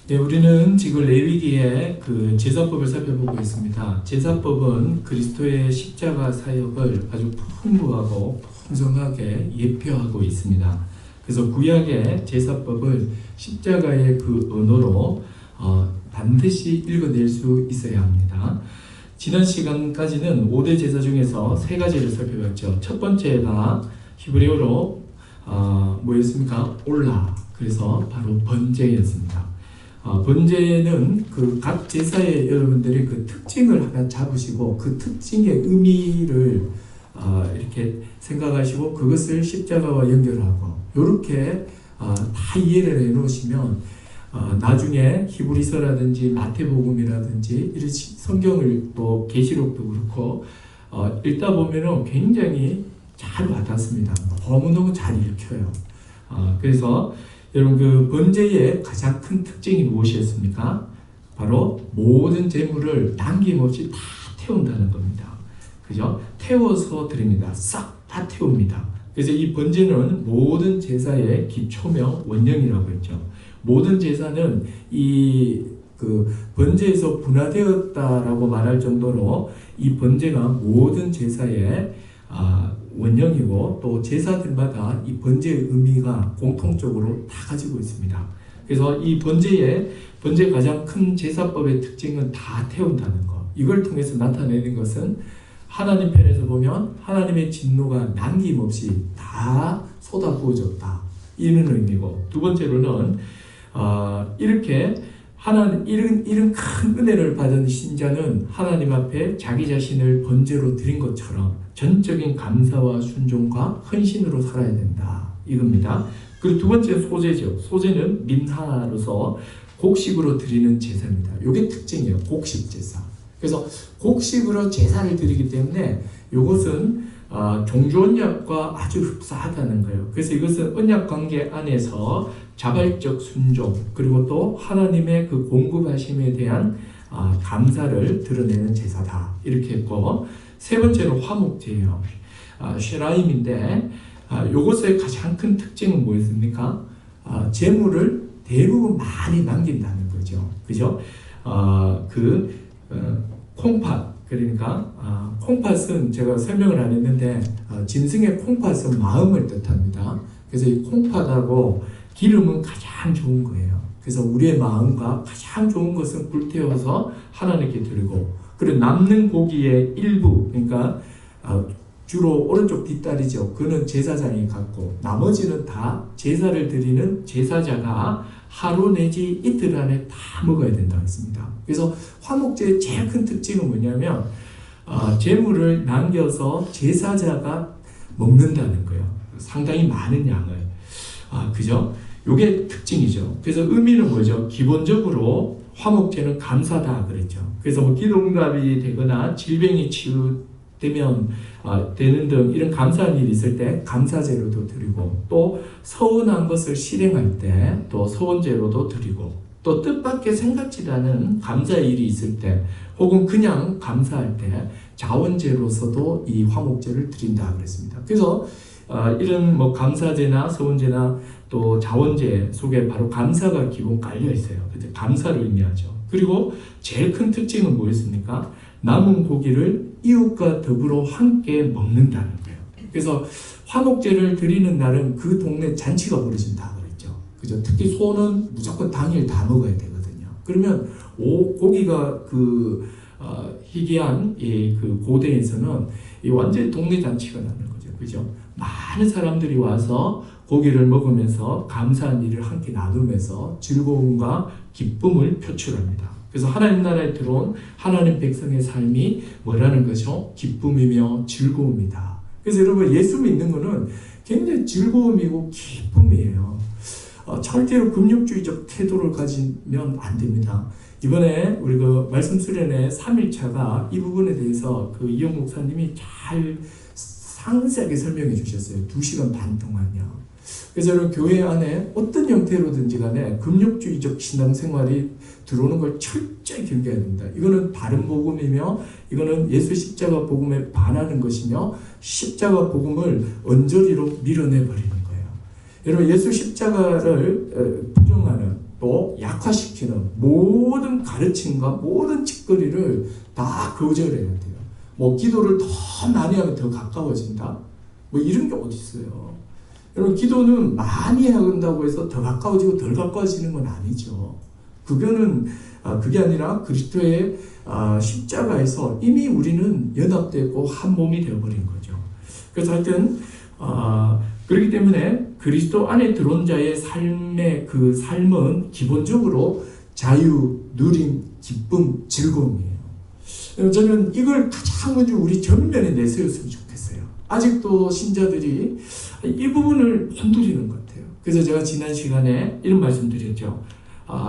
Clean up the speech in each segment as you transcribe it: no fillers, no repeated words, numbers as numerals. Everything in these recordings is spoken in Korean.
네, 우리는 지금 레위기의 그 제사법을 살펴보고 있습니다. 제사법은 그리스도의 십자가 사역을 아주 풍부하고 풍성하게 예표하고 있습니다. 그래서 구약의 제사법을 십자가의 그 언어로 반드시 읽어낼 수 있어야 합니다. 지난 시간까지는 5대 제사 중에서 3가지를 살펴봤죠. 첫 번째가 히브리어로 뭐였습니까? 올라. 그래서 바로 번제였습니다. 번제는 그 각 제사의 여러분들이 그 특징을 하나 잡으시고 그 특징의 의미를 이렇게 생각하시고 그것을 십자가와 연결하고 이렇게 다 이해를 해 놓으시면 나중에 히브리서라든지 마태복음이라든지 이런 성경을 또 계시록도 그렇고 읽다 보면은 굉장히 잘 와닿습니다. 너무너무 잘 읽혀요. 그래서 여러분 그 번제의 가장 큰 특징이 무엇이었습니까? 바로 모든 재물을 남김없이 다 태운다는 겁니다. 그죠? 태워서 드립니다. 싹 다 태웁니다. 그래서 이 번제는 모든 제사의 기초며 원령이라고 했죠. 모든 제사는 이 그 번제에서 분화되었다라고 말할 정도로 이 번제가 모든 제사의 원령이고 또 제사들마다 이 번제의 의미가 공통적으로 다 가지고 있습니다. 그래서 이 번제의 가장 큰 제사법의 특징은 다 태운다는 것. 이걸 통해서 나타내는 것은 하나님 편에서 보면 하나님의 진노가 남김없이 다 쏟아부어졌다. 이런 의미고, 두 번째로는 이렇게 이런 큰 은혜를 받은 신자는 하나님 앞에 자기 자신을 번제로 드린 것처럼 전적인 감사와 순종과 헌신으로 살아야 된다. 이겁니다. 그리고 두 번째 소제죠. 소제는 민하로서 곡식으로 드리는 제사입니다. 이게 특징이에요. 곡식 제사. 그래서 곡식으로 제사를 드리기 때문에 이것은 종교 언약과 아주 흡사하다는 거예요. 그래서 이것은 언약 관계 안에서 자발적 순종 그리고 또 하나님의 그 공급하심에 대한 감사를 드러내는 제사다. 이렇게 했고, 세 번째로 화목제예요. 쉐라임인데 이것의 가장 큰 특징은 뭐였습니까? 재물을 대부분 많이 남긴다는 거죠. 그죠? 콩팥, 그러니까 콩팥은 제가 설명을 안 했는데 짐승의 콩팥은 마음을 뜻합니다. 그래서 이 콩팥하고 기름은 가장 좋은 거예요. 그래서 우리의 마음과 가장 좋은 것은 불태워서 하나님께 드리고, 그리고 남는 고기의 일부, 그러니까 주로 오른쪽 뒷다리죠. 그는 제사장이 갖고 나머지는 다 제사를 드리는 제사자가 하루 내지 이틀 안에 다 먹어야 된다고 했습니다. 그래서 화목제의 제일 큰 특징은 뭐냐면 재물을 남겨서 제사자가 먹는다는 거예요. 상당히 많은 양을. 그죠? 요게 특징이죠. 그래서 의미는 뭐죠? 기본적으로 화목제는 감사다 그랬죠. 그래서 뭐 기도응답이 되거나 질병이 치유되면 되는 등 이런 감사한 일이 있을 때 감사제로도 드리고, 또 서운한 것을 실행할 때 또 서원제로도 드리고, 또 뜻밖의 생각지도 않은 감사의 일이 있을 때 혹은 그냥 감사할 때 자원제로서도 이 화목제를 드린다 그랬습니다. 그래서 이런 뭐 감사제나 서원제나 또 자원제 속에 바로 감사가 기본 깔려 있어요. 그래서 감사를 의미하죠. 그리고 제일 큰 특징은 뭐였습니까? 남은 고기를 이웃과 더불어 함께 먹는다는 거예요. 그래서 화목제를 드리는 날은 그 동네 잔치가 벌어진다 그랬죠. 그죠? 특히 소는 무조건 당일 다 먹어야 되거든요. 그러면 고기가 희귀한 그 고대에서는 완전히 동네 잔치가 나는 거죠. 그죠? 많은 사람들이 와서 고기를 먹으면서 감사한 일을 함께 나누면서 즐거움과 기쁨을 표출합니다. 그래서 하나님 나라에 들어온 하나님 백성의 삶이 뭐라는 것이요? 기쁨이며 즐거움이다. 그래서 여러분 예수 믿는 것은 굉장히 즐거움이고 기쁨이에요. 절대로 금욕주의적 태도를 가지면 안 됩니다. 이번에 우리 그 말씀 수련회 3일차가 이 부분에 대해서 그 이영 목사님이 잘 상세하게 설명해 주셨어요. 2시간 반 동안요. 그래서 여러분 교회 안에 어떤 형태로든지 간에 금욕주의적 신앙생활이 들어오는 걸 철저히 경계해야 됩니다. 이거는 다른 복음이며 이거는 예수 십자가 복음에 반하는 것이며 십자가 복음을 언저리로 밀어내 버리는 거예요. 여러분 예수 십자가를 부정하는 또 약화 악화시키는 모든 가르침과 모든 짓거리를 다 거절해야 돼요. 뭐 기도를 더 많이 하면 더 가까워진다? 뭐 이런 게 어디 있어요. 여러분, 기도는 많이 한다고 해서 더 가까워지고 덜 가까워지는 건 아니죠. 그게 아니라 그리스도의 십자가에서 이미 우리는 연합되고 한 몸이 되어버린 거죠. 그래서 하여튼 그렇기 때문에 그리스도 안에 들어온 자의 삶의 그 삶은 기본적으로 자유, 누림, 기쁨, 즐거움이에요. 저는 이걸 가장 먼저 우리 전면에 내세웠으면 좋겠어요. 아직도 신자들이 이 부분을 못 누리는 것 같아요. 그래서 제가 지난 시간에 이런 말씀 드렸죠.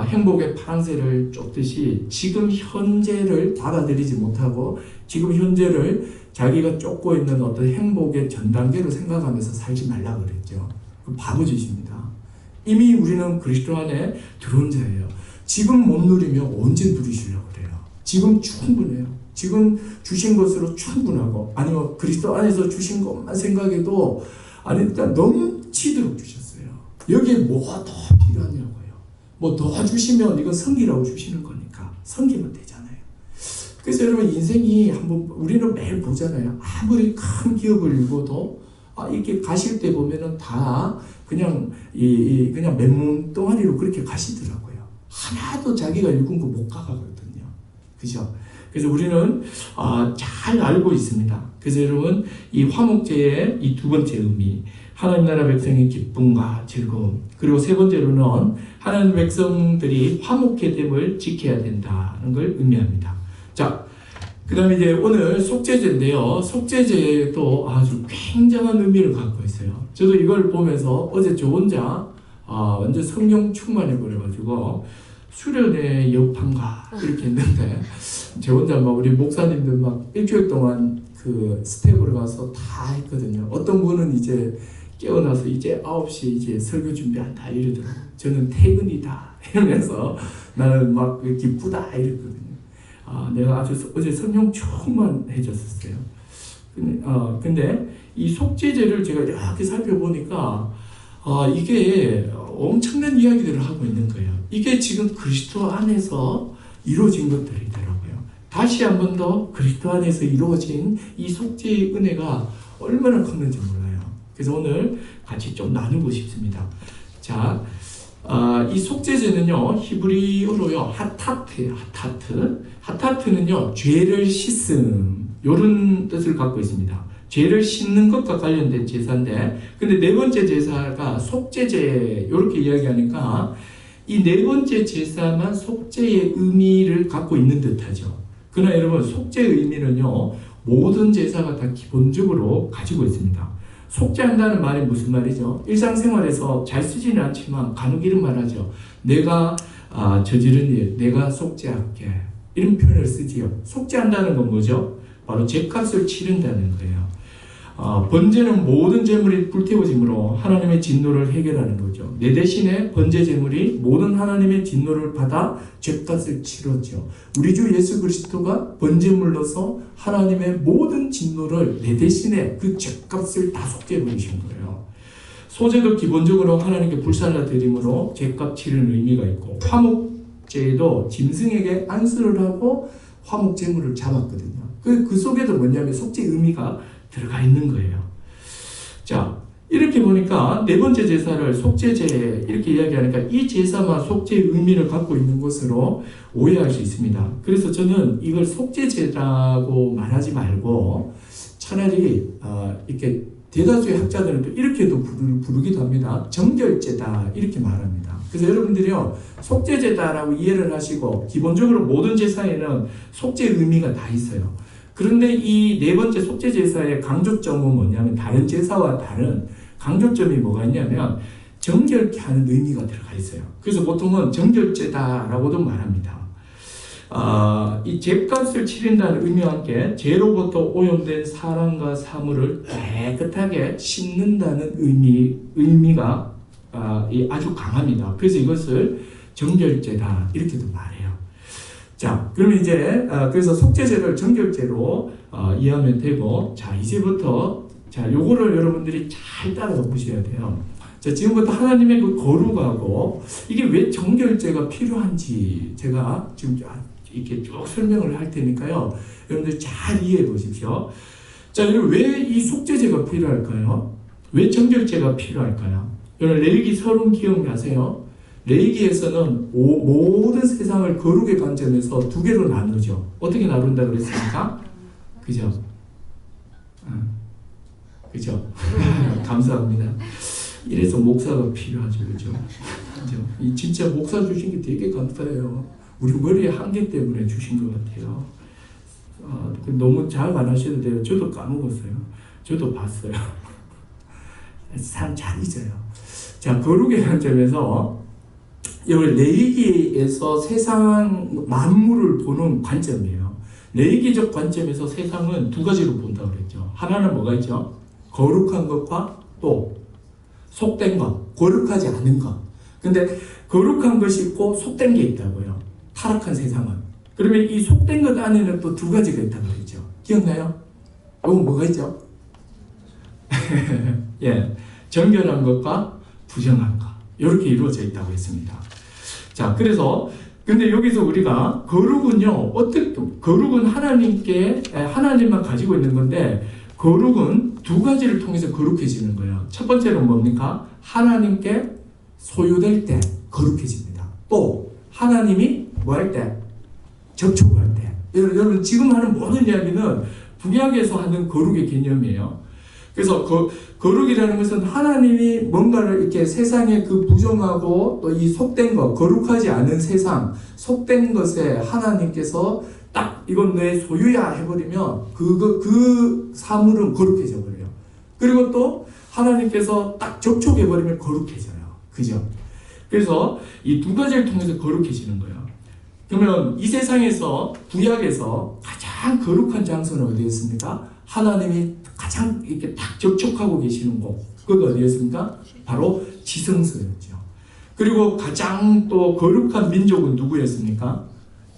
행복의 파랑새를 쫓듯이 지금 현재를 받아들이지 못하고 지금 현재를 자기가 쫓고 있는 어떤 행복의 전 단계로 생각하면서 살지 말라 그랬죠. 그 바보짓입니다. 이미 우리는 그리스도 안에 들어온 자예요. 지금 못 누리면 언제 누리시려고 그래요? 지금 충분해요. 지금 주신 것으로 충분하고, 아니면 그리스도 안에서 주신 것만 생각해도 일단 넘치도록 주셨어요. 여기에 뭐가 더 필요하냐고요. 뭐 도와주시면 이건 성기라고 주시는 거니까 성기면 되잖아요. 그래서 여러분, 인생이 한번 우리는 매일 보잖아요. 아무리 큰 기업을 이루어도 이렇게 가실 때 보면은 다 그냥 그냥 맨몸뚱아리로 그렇게 가시더라고요. 하나도 자기가 읽은 거 못 가거든요. 그죠? 그래서 우리는 잘 알고 있습니다. 그래서 여러분, 이 화목제의 이 두 번째 의미, 하나님 나라 백성의 기쁨과 즐거움, 그리고 세 번째로는 하나님 백성들이 화목케 됨을 지켜야 된다는 걸 의미합니다. 자, 그 다음에 이제 오늘 속죄제인데요. 속죄제도 아주 굉장한 의미를 갖고 있어요. 저도 이걸 보면서 어제 저 혼자 완전 성령 충만해 버려가지고 수련의 여파인가 이렇게 했는데, 저 혼자 막 우리 목사님들 막 일주일 동안 그 스텝으로 가서 다 했거든요. 어떤 분은 이제 깨어나서 이제 9시 이제 설교 준비한다 이러더라고요. 저는 퇴근이다 이러면서 나는 막 기쁘다 이랬거든요. 내가 아주 어제 성령 충만해졌었어요. 근데 이 속죄제를 제가 이렇게 살펴보니까 이게 엄청난 이야기들을 하고 있는 거예요. 이게 지금 그리스도 안에서 이루어진 것들이더라고요. 다시 한 번 더 그리스도 안에서 이루어진 이 속죄의 은혜가 얼마나 컸는지 몰라요. 그래서 오늘 같이 좀 나누고 싶습니다. 자, 이 속죄제는요, 히브리어로요, 하타트예요. 하타트는요, 죄를 씻음, 이런 뜻을 갖고 있습니다. 죄를 씻는 것과 관련된 제사인데, 근데 네 번째 제사가 속죄제, 이렇게 이야기하니까 이 네 번째 제사만 속죄의 의미를 갖고 있는 듯하죠. 그러나 여러분, 속죄의 의미는요, 모든 제사가 다 기본적으로 가지고 있습니다. 속죄한다는 말이 무슨 말이죠? 일상생활에서 잘 쓰지는 않지만 간혹 이런 말 하죠. 내가 저지른 일, 내가 속죄할게. 이런 표현을 쓰지요. 속죄한다는 건 뭐죠? 바로 죄값을 치른다는 거예요. 번제는 모든 제물이 불태워짐으로 하나님의 진노를 해결하는 거죠. 내 대신에 번제 제물이 모든 하나님의 진노를 받아 죄값을 치렀죠. 우리 주 예수 그리스도가 번제물로서 하나님의 모든 진노를 내 대신에 그 죄값을 다 속죄해버리신 거예요. 소제도 기본적으로 하나님께 불살라 드림으로 죄값 치르는 의미가 있고, 화목제도 짐승에게 안수를 하고 화목 제물을 잡았거든요. 그 속에도 뭐냐면 속죄 의미가 들어가 있는 거예요. 자, 이렇게 보니까 네 번째 제사를 속죄제 이렇게 이야기하니까 이 제사만 속죄의 의미를 갖고 있는 것으로 오해할 수 있습니다. 그래서 저는 이걸 속죄제라고 말하지 말고 차라리 이렇게 대다수의 학자들은 또 이렇게도 부르기도 합니다. 정결제다 이렇게 말합니다. 그래서 여러분들이요, 속죄제다라고 이해를 하시고, 기본적으로 모든 제사에는 속죄 의미가 다 있어요. 그런데 이 네 번째 속죄 제사의 강조점은 뭐냐면, 다른 제사와 다른 강조점이 뭐가 있냐면 정결케 하는 의미가 들어가 있어요. 그래서 보통은 정결제다라고도 말합니다. 이 죄값을 치른다는 의미와 함께 죄로부터 오염된 사람과 사물을 깨끗하게 씻는다는 의미가 아주 강합니다. 그래서 이것을 정결제다 이렇게도 말해요. 자, 그러면 이제 그래서 속죄제를 정결제로 이해하면 되고, 자, 이제부터 자, 요거를 여러분들이 잘 따라가 보셔야 돼요. 자, 지금부터 하나님의 그 거룩하고 이게 왜 정결제가 필요한지 제가 지금 이렇게 쭉 설명을 할 테니까요. 여러분들 잘 이해해 보십시오. 자, 여러분 왜 이 속죄제가 필요할까요? 왜 정결제가 필요할까요? 여러분 레위기 서론 기억나세요? 레위기에서는 모든 세상을 거룩의 관점에서 두 개로 나누죠. 어떻게 나눈다 그랬습니까? 그죠? 그죠? 감사합니다. 이래서 목사가 필요하죠, 그죠? 그죠? 이 진짜 목사 주신 게 되게 감사해요. 우리 머리에 한계 때문에 주신 것 같아요. 너무 잘 안 하셔도 돼요. 저도 까먹었어요. 저도 봤어요. 사람 잘 잊어요. 자, 거룩의 관점에서 여기 레위기에서 세상 만물을 보는 관점이에요. 레위기적 관점에서 세상은 두 가지로 본다고 그랬죠. 하나는 뭐가 있죠? 거룩한 것과 또 속된 것, 거룩하지 않은 것. 근데 거룩한 것이 있고 속된 게 있다고요. 타락한 세상은. 그러면 이 속된 것 안에는 또 두 가지가 있다고 그랬죠. 기억나요? 이건 뭐가 있죠? 예, 정결한 것과 부정한 것. 이렇게 이루어져 있다고 했습니다. 자, 그래서 근데 여기서 우리가 거룩은요, 거룩은 하나님만 가지고 있는 건데, 거룩은 두 가지를 통해서 거룩해지는 거예요. 첫 번째는 뭡니까? 하나님께 소유될 때 거룩해집니다. 또 하나님이 뭐 할 때? 접촉할 때. 여러분 지금 하는 모든 이야기는 구약에서 하는 거룩의 개념이에요. 그래서 거룩이라는 것은 하나님이 뭔가를 이렇게 세상에 그 부정하고 또 이 속된 것, 거룩하지 않은 세상, 속된 것에 하나님께서 딱 이건 내 소유야 해버리면 그 사물은 거룩해져 버려요. 그리고 또 하나님께서 딱 접촉해버리면 거룩해져요. 그죠? 그래서 이 두 가지를 통해서 거룩해지는 거예요. 그러면 이 세상에서 구약에서 가장 거룩한 장소는 어디였습니까? 하나님이 가장 이렇게 딱 접촉하고 계시는 곳, 그거 어디였습니까? 바로 지성소였죠. 그리고 가장 또 거룩한 민족은 누구였습니까?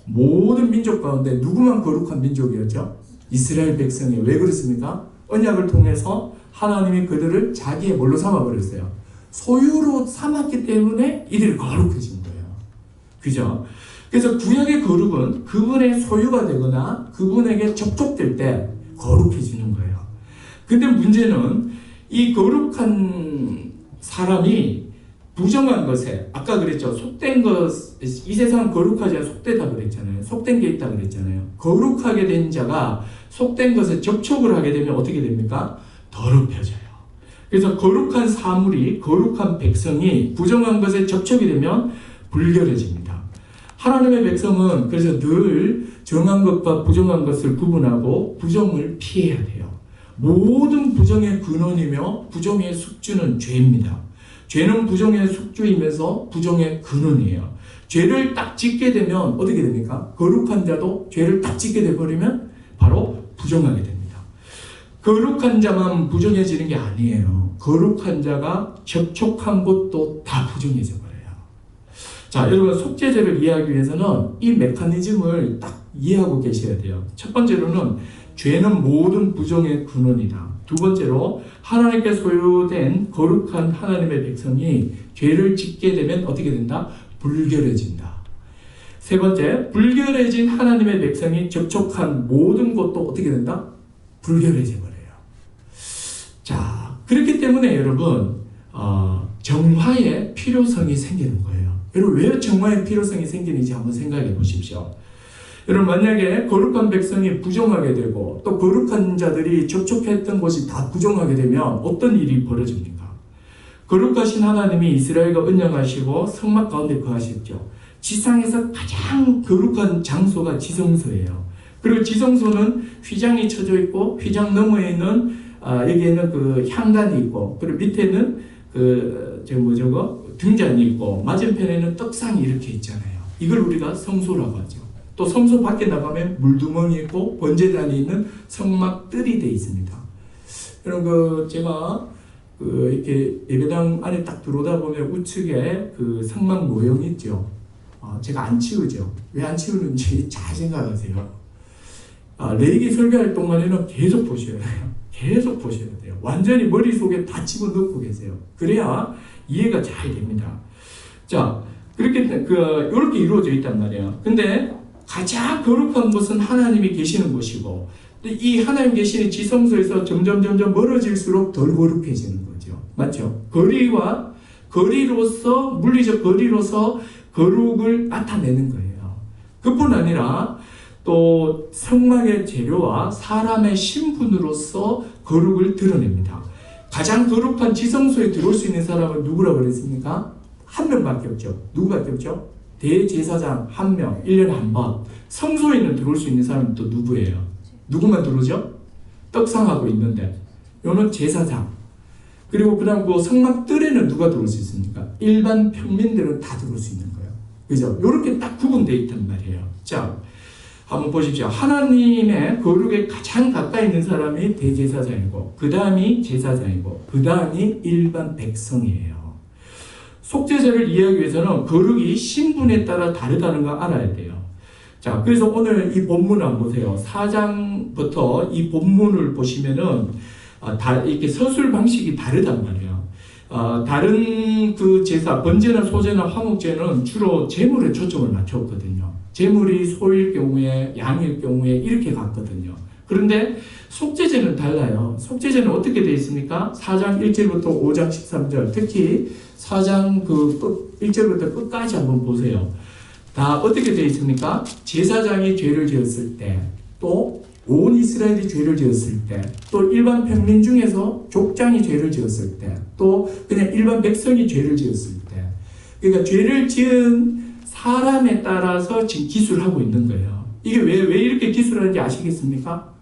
모든 민족 가운데 누구만 거룩한 민족이었죠? 이스라엘 백성이. 왜 그렇습니까? 언약을 통해서 하나님이 그들을 자기의 뭘로 삼아버렸어요? 소유로 삼았기 때문에 이들이 거룩해진 거예요. 그죠? 그래서 구약의 거룩은 그분의 소유가 되거나 그분에게 접촉될 때 거룩해지는 거예요. 근데 문제는 이 거룩한 사람이 부정한 것에, 아까 그랬죠. 속된 것, 이 세상은 거룩하지 않아 속되다 그랬잖아요. 속된 게 있다 그랬잖아요. 거룩하게 된 자가 속된 것에 접촉을 하게 되면 어떻게 됩니까? 더럽혀져요. 그래서 거룩한 사물이, 거룩한 백성이 부정한 것에 접촉이 되면 불결해집니다. 하나님의 백성은 그래서 늘 정한 것과 부정한 것을 구분하고 부정을 피해야 돼요. 모든 부정의 근원이며 부정의 숙주는 죄입니다. 죄는 부정의 숙주이면서 부정의 근원이에요. 죄를 딱 짓게 되면 어떻게 됩니까? 거룩한 자도 죄를 딱 짓게 돼버리면 바로 부정하게 됩니다. 거룩한 자만 부정해지는 게 아니에요. 거룩한 자가 접촉한 것도 다 부정해져 버려요. 자, 여러분 속죄제를 이해하기 위해서는 이 메커니즘을 딱 이해하고 계셔야 돼요. 첫 번째로는 죄는 모든 부정의 근원이다. 두 번째로 하나님께 소유된 거룩한 하나님의 백성이 죄를 짓게 되면 어떻게 된다? 불결해진다. 세 번째, 불결해진 하나님의 백성이 접촉한 모든 것도 어떻게 된다? 불결해져 버려요. 자, 그렇기 때문에 여러분 정화의 필요성이 생기는 거예요. 여러분 왜 정화의 필요성이 생기는지 한번 생각해 보십시오. 여러분 만약에 거룩한 백성이 부정하게 되고 또 거룩한 자들이 접촉했던 것이 다 부정하게 되면 어떤 일이 벌어집니까? 거룩하신 하나님이 이스라엘과 언약하시고 성막 가운데 거하셨죠. 지상에서 가장 거룩한 장소가 지성소예요. 그리고 지성소는 휘장이 쳐져 있고 휘장 너머에 있는 여기에는 그 향단이 있고 그리고 밑에는 등잔이 있고 맞은편에는 떡상이 이렇게 있잖아요. 이걸 우리가 성소라고 하죠. 또 성소 밖에 나가면 물두멍이 있고 번제단이 있는 성막 뜰이 되어 있습니다. 여러분 제가 이렇게 예배당 안에 딱 들어오다 보면 우측에 그 성막 모형이 있죠. 제가 안 치우죠. 왜 안 치우는지 잘 생각하세요. 레위기 설교할 동안에는 계속 보셔야 해요. 계속 보셔야 돼요. 완전히 머릿속에 다 집어넣고 계세요. 그래야 이해가 잘 됩니다. 자, 그렇게 이렇게 이루어져 있단 말이에요. 근데 가장 거룩한 곳은 하나님이 계시는 곳이고, 이 하나님 계시는 지성소에서 점점 멀어질수록 덜 거룩해지는 거죠. 맞죠? 거리로서, 물리적 거리로서 거룩을 나타내는 거예요. 그뿐 아니라 또 성막의 재료와 사람의 신분으로서 거룩을 드러냅니다. 가장 거룩한 지성소에 들어올 수 있는 사람은 누구라고 그랬습니까? 한 명밖에 없죠. 누구밖에 없죠? 대제사장 한 명, 1년에 한 번. 성소에는 들어올 수 있는 사람은 또 누구예요? 누구만 들어오죠? 떡상하고 있는데 요는 제사장. 그리고 그다음 그 성막들에는 누가 들어올 수 있습니까? 일반 평민들은 다 들어올 수 있는 거예요. 그죠? 요렇게 딱 구분되어 있단 말이에요. 자, 한번 보십시오. 하나님의 거룩에 가장 가까이 있는 사람이 대제사장이고, 그 다음이 제사장이고, 그 다음이 일반 백성이에요. 속죄제를 이해하기 위해서는 거룩이 신분에 따라 다르다는 걸 알아야 돼요. 자, 그래서 오늘 이 본문을 한번 보세요. 4장부터 이 본문을 보시면은 이렇게 서술 방식이 다르단 말이에요. 다른 그 제사, 번제나 소제나 화목제는 주로 제물에 초점을 맞췄거든요. 제물이 소일 경우에, 양일 경우에 이렇게 갔거든요. 그런데 속죄제는 달라요. 속죄제는 어떻게 되어 있습니까? 4장 1절부터 5장 13절, 특히 4장 1절부터 끝까지 한번 보세요. 다 어떻게 되어 있습니까? 제사장이 죄를 지었을 때, 또 온 이스라엘이 죄를 지었을 때, 또 일반 평민 중에서 족장이 죄를 지었을 때, 또 그냥 일반 백성이 죄를 지었을 때, 그러니까 죄를 지은 사람에 따라서 지금 기술을 하고 있는 거예요. 이게 왜 이렇게 기술하는지 아시겠습니까?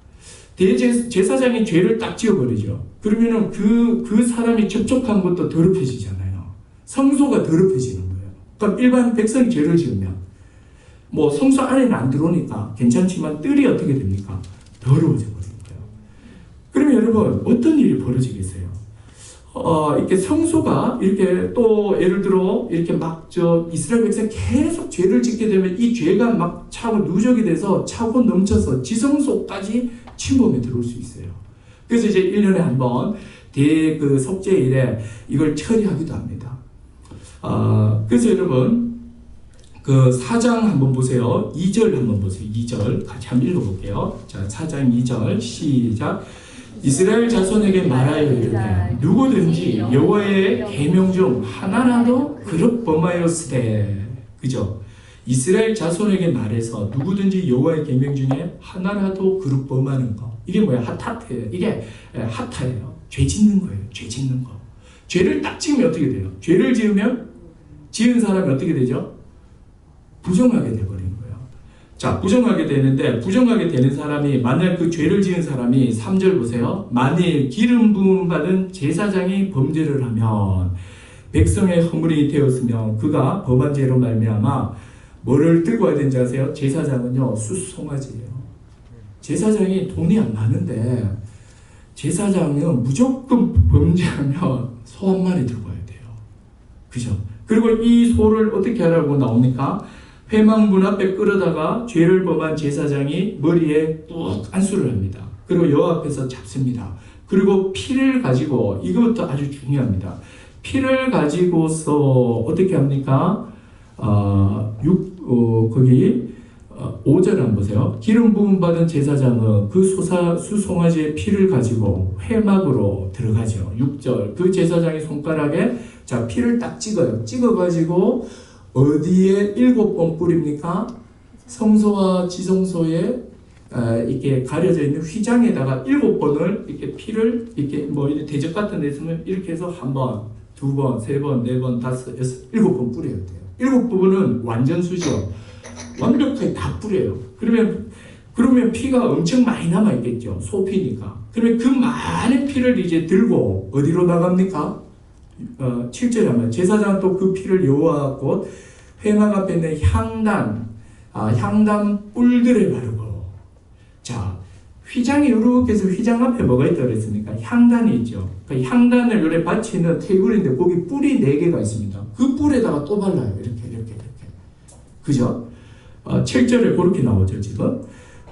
대제사장이 죄를 딱 지어버리죠. 그러면은 그 사람이 접촉한 것도 더럽혀지잖아요. 성소가 더럽혀지는 거예요. 그럼 일반 백성이 죄를 지으면 뭐 성소 안에는 안 들어오니까 괜찮지만 뜰이 어떻게 됩니까? 더러워져 버린 거예요. 그러면 여러분 어떤 일이 벌어지겠어요? 이렇게 성소가 이렇게 또 예를 들어 이렇게 막 이스라엘 백성이 계속 죄를 짓게 되면 이 죄가 막 차고 누적이 돼서 차고 넘쳐서 지성소까지 침범에 들어올 수 있어요. 그래서 이제 1년에 한 번 그 속죄일에 이걸 처리하기도 합니다. 그래서 여러분 그 4장 한번 보세요. 2절 한번 보세요. 2절 같이 한번 읽어볼게요. 자, 4장 2절 시작. 이스라엘 자손에게 말하여 이르되 누구든지 여호와의 계명 중 하나라도 그릇 범하였으되, 그죠? 이스라엘 자손에게 말해서 누구든지 여호와의 계명 중에 하나라도 그릇 범하는 거, 이게 뭐야? 핫핫해요. 이게 핫하예요. 죄 짓는 거예요. 죄 짓는 거. 죄를 딱 지으면 어떻게 돼요? 죄를 지으면 지은 사람이 어떻게 되죠? 부정하게 돼버린 거예요. 자, 부정하게 되는데, 부정하게 되는 사람이, 만약 그 죄를 지은 사람이 3절 보세요. 만일 기름 부음 받은 제사장이 범죄를 하면 백성의 허물이 되었으면 그가 범한 죄로 말미암아 뭐를 들고 와야 되는지 아세요? 제사장은요, 수송아지예요. 제사장이 돈이 안 많은데 제사장은 무조건 범죄하면 소 한 마리 들고 와야 돼요. 그죠? 그리고 이 소를 어떻게 하라고 나옵니까? 회막문 앞에 끌어다가 죄를 범한 제사장이 머리에 뚝 안수를 합니다. 그리고 여호와 앞에서 잡습니다. 그리고 피를 가지고, 이것부터 아주 중요합니다. 피를 가지고서 어떻게 합니까? 거기 5절 한번 보세요. 기름 부음 받은 제사장은 그 수송아지의 피를 가지고 회막으로 들어가죠. 6절 그 제사장의 손가락에 자 피를 딱 찍어요. 찍어가지고 어디에 7번 뿌립니까? 성소와 지성소에 이렇게 가려져 있는 휘장에다가 7번을 이렇게 피를 이렇게 뭐 이렇게 대접 같은 데 있으면 이렇게 해서 1번, 2번, 3번, 4번, 5, 6, 7번 뿌려야 돼요. 7번은 완전 수죠. 완벽하게 다 뿌려요. 그러면 피가 엄청 많이 남아 있겠죠. 소피니까. 그러면 그 많은 피를 이제 들고 어디로 나갑니까? 7절에 하면 제사장은 또 그 피를 여호와 곧 회막 앞에 있는 향단 뿔들에 바르고, 자 휘장이 이렇게 해서 휘장 앞에 뭐가 있다고 그랬습니까? 향단이 있죠. 그 향단을 요래 받치는 테이블인데 거기 뿔이 4개가 있습니다. 그 뿔에다가 또 발라요. 이렇게. 그죠? 7절에 그렇게 나오죠, 지금.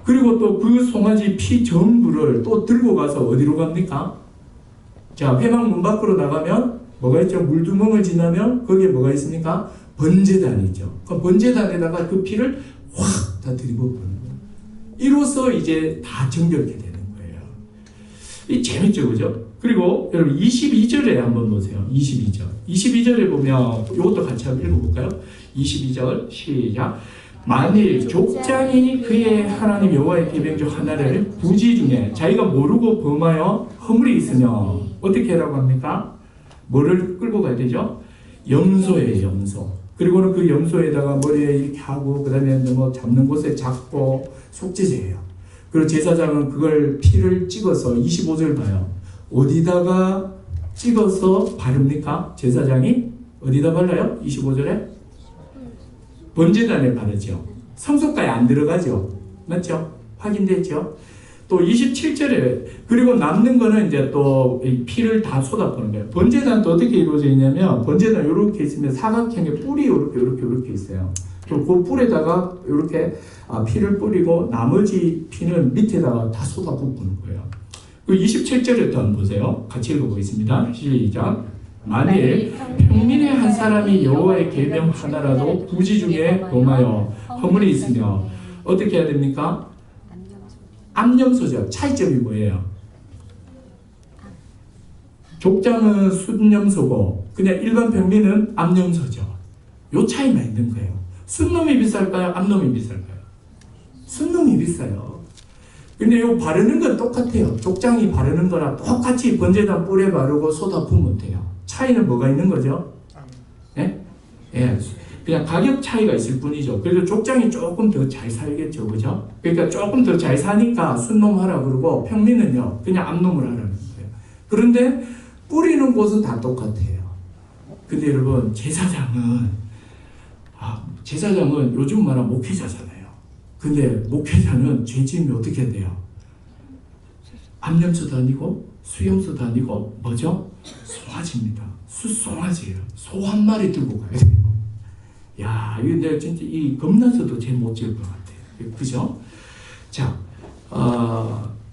그리고 또 그 송아지 피 전부를 또 들고 가서 어디로 갑니까? 자, 회막 문 밖으로 나가면 뭐가 있죠? 물두멍을 지나면 거기에 뭐가 있습니까? 번제단이 있죠. 그 번제단에다가 그 피를 확 다 들이부어버리는 거예요. 이로써 이제 다 정결케 되는 거예요. 이 재밌죠, 그죠? 그리고 여러분 22절에 한번 보세요. 22절. 22절에 보면 이것도 같이 한번 읽어볼까요? 22절 시작. 만일 족장이 그의 하나님 여호와의 계명 중 하나를 부지 중에 자기가 모르고 범하여 허물이 있으면 어떻게 하라고 합니까? 뭐를 끌고 가야 되죠? 염소예요, 염소. 그리고는 그 염소에다가 머리에 이렇게 하고, 그 다음에 뭐 잡는 곳에 잡고, 속죄제예요. 그리고 제사장은 그걸 피를 찍어서 25절 봐요. 어디다가 찍어서 바릅니까? 제사장이 어디다 발라요? 25절에? 번제단에 바르죠. 성소가에 안 들어가죠. 맞죠? 확인됐죠? 또 27절에 그리고 남는 거는 이제 또 피를 다 쏟아부는 거예요. 번제단도 어떻게 이루어져 있냐면 번제단 이렇게 있으면 사각형의 뿔이 이렇게 있어요. 그 뿔에다가 이렇게 피를 뿌리고 나머지 피는 밑에다가 다 쏟아붓는 거예요. 그 27절에 또 한번 보세요. 같이 읽어보겠습니다. 시작. 만일 평민의 한 사람이 여호와의 계명 하나라도 부지 중에 범하여 허물이 있으며 어떻게 해야 됩니까? 암염소죠. 차이점이 뭐예요? 족장은 순염소고 그냥 일반 평민은 암염소죠. 요 차이만 있는 거예요. 순놈이 비쌀까요? 암놈이 비쌀까요? 순놈이 비싸요. 근데 요 바르는 건 똑같아요. 족장이 바르는 거랑 똑같이 번제단 뿔에 바르고 쏟아 부으면 돼요. 차이는 뭐가 있는 거죠? 예? 예. 그냥 가격 차이가 있을 뿐이죠. 그래서 족장이 조금 더 잘 살겠죠. 그죠? 그러니까 조금 더 잘 사니까 순놈 하라 그러고 평민은요, 그냥 암놈을 하라는 거예요. 그런데 뿌리는 곳은 다 똑같아요. 근데 여러분, 제사장은 요즘 말하면 목회자잖아요. 근데 목회자는 죄 지으면 어떻게 돼요? 암염소도 아니고 수염소도 아니고 뭐죠? 송아지입니다. 수송아지예요. 소 한 마리 들고 가야 돼요. 야, 이거 내가 진짜 겁나서도 제 못 지을 것 같아요. 그죠? 자,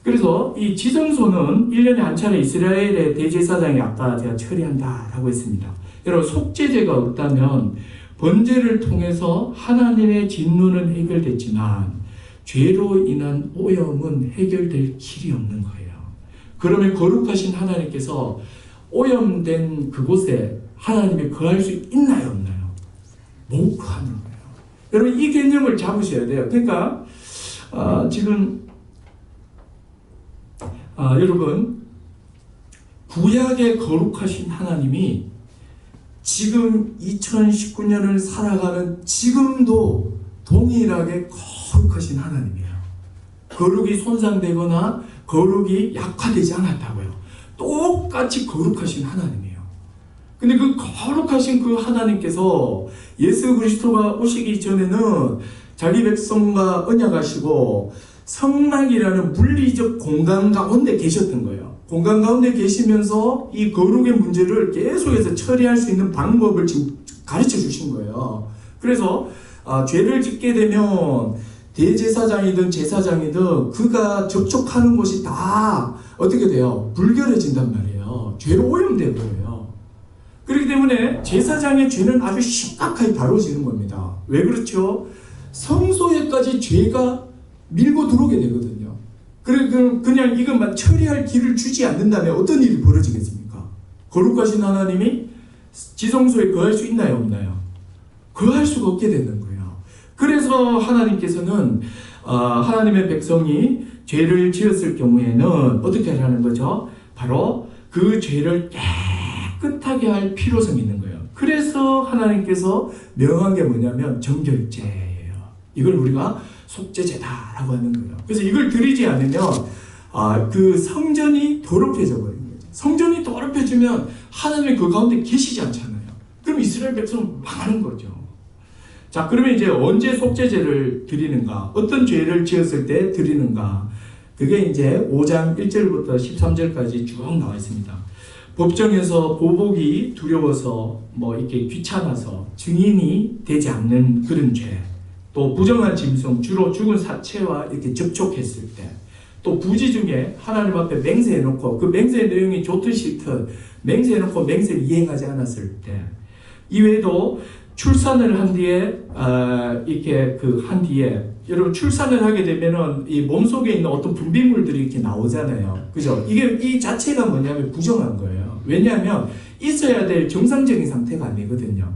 그래서 이 지성소는 1년에 한 차례 이스라엘의 대제사장이 아까 제가 처리한다라고 했습니다. 여러분, 속죄제가 없다면 번제를 통해서 하나님의 진노는 해결됐지만 죄로 인한 오염은 해결될 길이 없는 거예요. 그러면 거룩하신 하나님께서 오염된 그곳에 하나님이 거할 수 있나요, 없나요? 못 하는 거예요. 여러분, 이 개념을 잡으셔야 돼요. 그러니까 지금 여러분, 구약의 거룩하신 하나님이 지금 2019년을 살아가는 지금도 동일하게 거룩하신 하나님이에요. 거룩이 손상되거나 거룩이 약화되지 않았다고요. 똑같이 거룩하신 하나님이에요. 근데 그 거룩하신 그 하나님께서 예수 그리스도가 오시기 전에는 자기 백성과 언약하시고 성막이라는 물리적 공간 가운데 계셨던 거예요. 공간 가운데 계시면서 이 거룩의 문제를 계속해서 처리할 수 있는 방법을 지금 가르쳐 주신 거예요. 그래서 죄를 짓게 되면 대제사장이든 제사장이든 그가 접촉하는 곳이 다 어떻게 돼요? 불결해진단 말이에요. 죄로 오염되어 버려요. 그렇기 때문에 제사장의 죄는 아주 심각하게 다뤄지는 겁니다. 왜 그렇죠? 성소에까지 죄가 밀고 들어오게 되거든요. 그냥 이것만 처리할 길을 주지 않는다면 어떤 일이 벌어지겠습니까? 거룩하신 하나님이 지성소에 거할 수 있나요, 없나요? 거할 수가 없게 되는 거예요. 그래서 하나님께서는 하나님의 백성이 죄를 지었을 경우에는 어떻게 하라는 거죠? 바로 그 죄를 깨끗하게 할 필요성이 있는 거예요. 그래서 하나님께서 명한 게 뭐냐면 정결제예요. 이걸 우리가 속죄제다라고 하는 거예요. 그래서 이걸 드리지 않으면 그 성전이 더럽혀져 버린 거예요. 성전이 더럽혀지면 하나님이 그 가운데 계시지 않잖아요. 그럼 이스라엘 백성은 망하는 거죠. 자, 그러면 이제 언제 속죄제를 드리는가? 어떤 죄를 지었을 때 드리는가? 그게 이제 5장 1절부터 13절까지 쭉 나와 있습니다. 법정에서 보복이 두려워서 이렇게 귀찮아서 증인이 되지 않는 그런 죄. 또 부정한 짐승, 주로 죽은 사체와 이렇게 접촉했을 때, 또 부지 중에 하나님 앞에 맹세해놓고 그 맹세의 내용이 좋든 싫든 맹세해놓고 맹세를 이행하지 않았을 때, 이외에도 출산을 한 뒤에 이렇게 한 뒤에 여러분 출산을 하게 되면은 이 몸속에 있는 어떤 분비물들이 이렇게 나오잖아요. 그죠? 이게 이 자체가 뭐냐면 부정한 거예요. 왜냐하면 있어야 될 정상적인 상태가 아니거든요.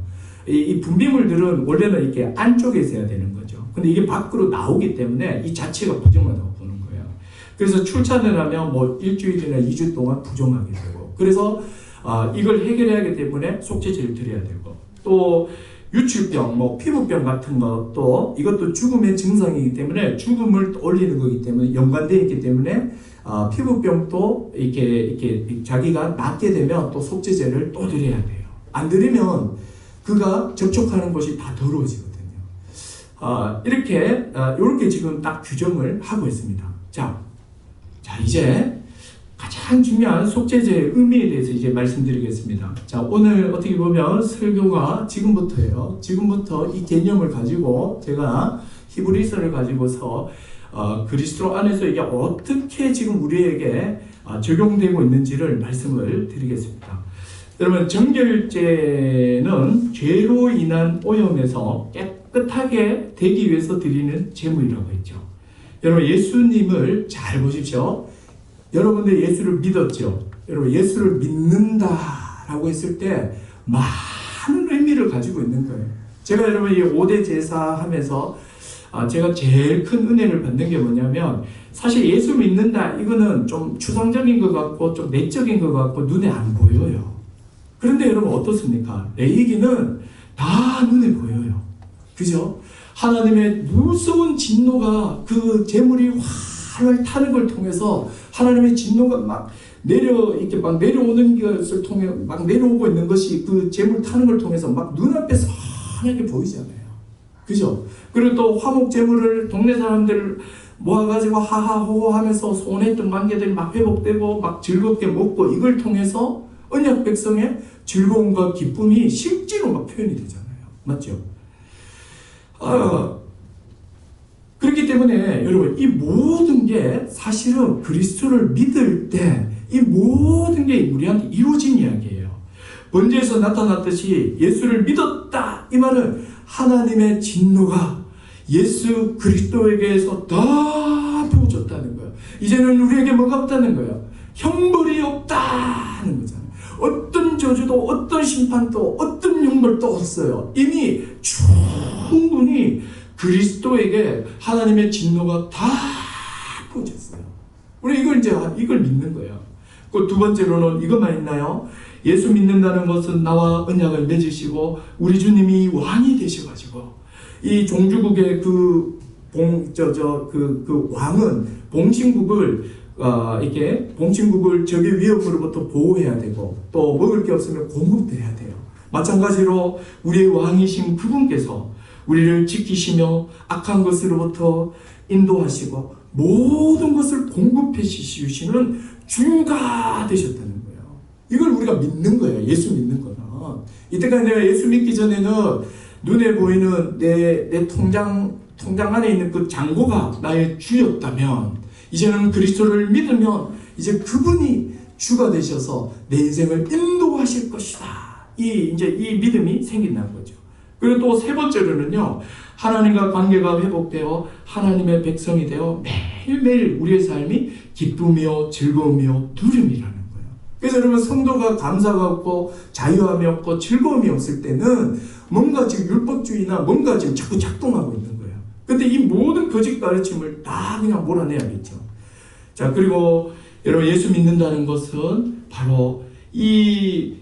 이 분비물들은 원래는 이렇게 안쪽에 있어야 되는 거죠. 근데 이게 밖으로 나오기 때문에 이 자체가 부정하다고 보는 거예요. 그래서 출산을 하면 뭐 일주일이나 2주 동안 부정하게 되고, 그래서 이걸 해결해야 하기 때문에 속죄제를 드려야 되고, 또 유출병, 뭐 피부병 같은 것도 이것도 죽음의 증상이기 때문에 죽음을 올리는 거기 때문에 연관되어 있기 때문에 피부병도 이렇게 자기가 낫게 되면 또 속죄제를 또 드려야 돼요. 안 드리면 그가 접촉하는 것이 다 더러워지거든요. 이렇게 지금 딱 규정을 하고 있습니다. 자 이제 가장 중요한 속죄제의 의미에 대해서 이제 말씀드리겠습니다. 자, 오늘 어떻게 보면 설교가 지금부터예요. 지금부터 이 개념을 가지고 제가 히브리서를 가지고서 그리스도 안에서 이게 어떻게 지금 우리에게 적용되고 있는지를 말씀을 드리겠습니다. 여러분, 정결제는 죄로 인한 오염에서 깨끗하게 되기 위해서 드리는 제물이라고 했죠. 여러분, 예수님을 잘 보십시오. 여러분들 예수를 믿었죠? 여러분, 예수를 믿는다라고 했을 때 많은 의미를 가지고 있는 거예요. 제가 여러분 이 5대 제사 하면서 제가 제일 큰 은혜를 받는 게 뭐냐면, 사실 예수 믿는다 이거는 좀 추상적인 것 같고 좀 내적인 것 같고 눈에 안 보여요. 그런데 여러분 어떻습니까? 레위기는 다 눈에 보여요. 그죠? 하나님의 무서운 진노가 그 제물이 활활 타는 걸 통해서 하나님의 진노가 막 이렇게 막 내려오는 것을 통해 막 내려오고 있는 것이 그 제물 타는 걸 통해서 막 눈앞에 선하게 보이잖아요. 그죠? 그리고 또 화목 제물을 동네 사람들 모아가지고 하하호호 하면서 손해했던 관계들이 막 회복되고 막 즐겁게 먹고, 이걸 통해서 언약 백성의 즐거움과 기쁨이 실제로 막 표현이 되잖아요. 맞죠? 그렇기 때문에 여러분, 이 모든 게 사실은 그리스도를 믿을 때 이 모든 게 우리한테 이루어진 이야기예요. 번제에서 나타났듯이 예수를 믿었다, 이 말은 하나님의 진노가 예수 그리스도에게서 다 부어졌다는 거예요. 이제는 우리에게 뭐가 없다는 거예요? 형벌이 없다는 거잖아요. 어떤 저주도 어떤 심판도 어떤 형벌도 없어요. 이미 충분히 그리스도에게 하나님의 진노가 다 부어졌어요. 우리 이걸 믿는 거예요. 그 두 번째로는 이것만 있나요? 예수 믿는다는 것은 나와 언약을 맺으시고 우리 주님이 왕이 되셔가지고 이 종주국의 그 왕은 봉신국을 적의 위협으로부터 보호해야 되고, 또 먹을 게 없으면 공급돼야 돼요. 마찬가지로 우리의 왕이신 그분께서 우리를 지키시며 악한 것으로부터 인도하시고 모든 것을 공급해 주시는 주가 되셨다는 거예요. 이걸 우리가 믿는 거예요. 예수 믿는 거는. 이때까지 내가 예수 믿기 전에는 눈에 보이는 내 통장 안에 있는 그 잔고가 나의 주였다면, 이제는 그리스도를 믿으면 이제 그분이 주가 되셔서 내 인생을 인도하실 것이다. 이 믿음이 생긴다는 거죠. 그리고 또 세 번째로는요, 하나님과 관계가 회복되어 하나님의 백성이 되어 매일매일 우리의 삶이 기쁨이요 즐거움이요 누림이라는 거예요. 그래서 여러분, 성도가 감사가 없고 자유함이 없고 즐거움이 없을 때는 뭔가 지금 율법주의나 뭔가 지금 자꾸 작동하고 있는 거예요. 근데 이 모든 거짓 가르침을 다 그냥 몰아내야겠죠. 자, 그리고 여러분, 예수 믿는다는 것은 바로 이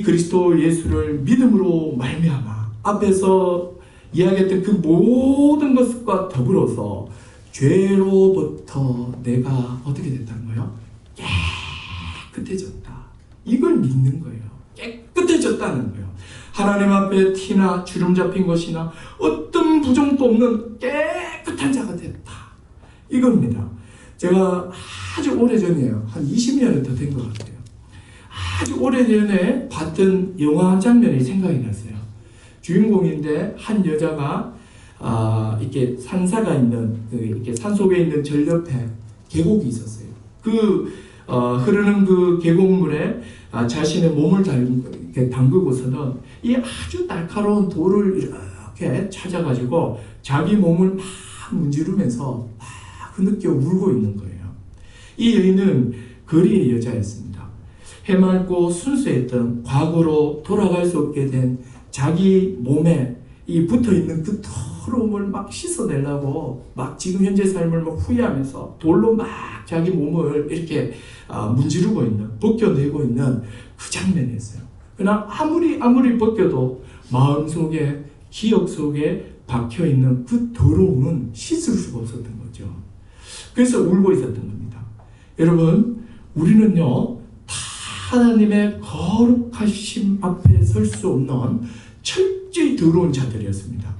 그리스도 예수를 믿음으로 말미암아 앞에서 이야기했던 그 모든 것과 더불어서 죄로부터 내가 어떻게 됐다는 거예요? 깨끗해졌다. 이걸 믿는 거예요. 깨끗해졌다는 거예요. 하나님 앞에 티나 주름 잡힌 것이나 어떤 부정도 없는 깨끗한 자가 됐다. 이겁니다. 제가 아주 오래전이에요. 한 20년은 더 된 것 같아요. 아주 오래전에 봤던 영화 한 장면이 생각이 났어요. 주인공인데 한 여자가 이렇게 산사가 있는 이렇게 산 속에 있는 절 옆에 계곡이 있었어요. 흐르는 그 계곡물에 자신의 몸을 담그고서는 이 아주 날카로운 돌을 이렇게 찾아가지고 자기 몸을 막 문지르면서 막 흐느껴 울고 있는 거예요. 이 여인은 거리의 여자였습니다. 해맑고 순수했던 과거로 돌아갈 수 없게 된 자기 몸에 이 붙어있는 그 더러움을 막 씻어내려고 막 지금 현재 삶을 막 후회하면서 돌로 막 자기 몸을 이렇게 문지르고 있는, 벗겨내고 있는 그 장면이었어요. 그러나 아무리 벗겨도 마음속에, 기억 속에 박혀있는 그 더러움은 씻을 수가 없었던 거죠. 그래서 울고 있었던 겁니다. 여러분, 우리는요, 다 하나님의 거룩하심 앞에 설 수 없는 철저히 더러운 자들이었습니다.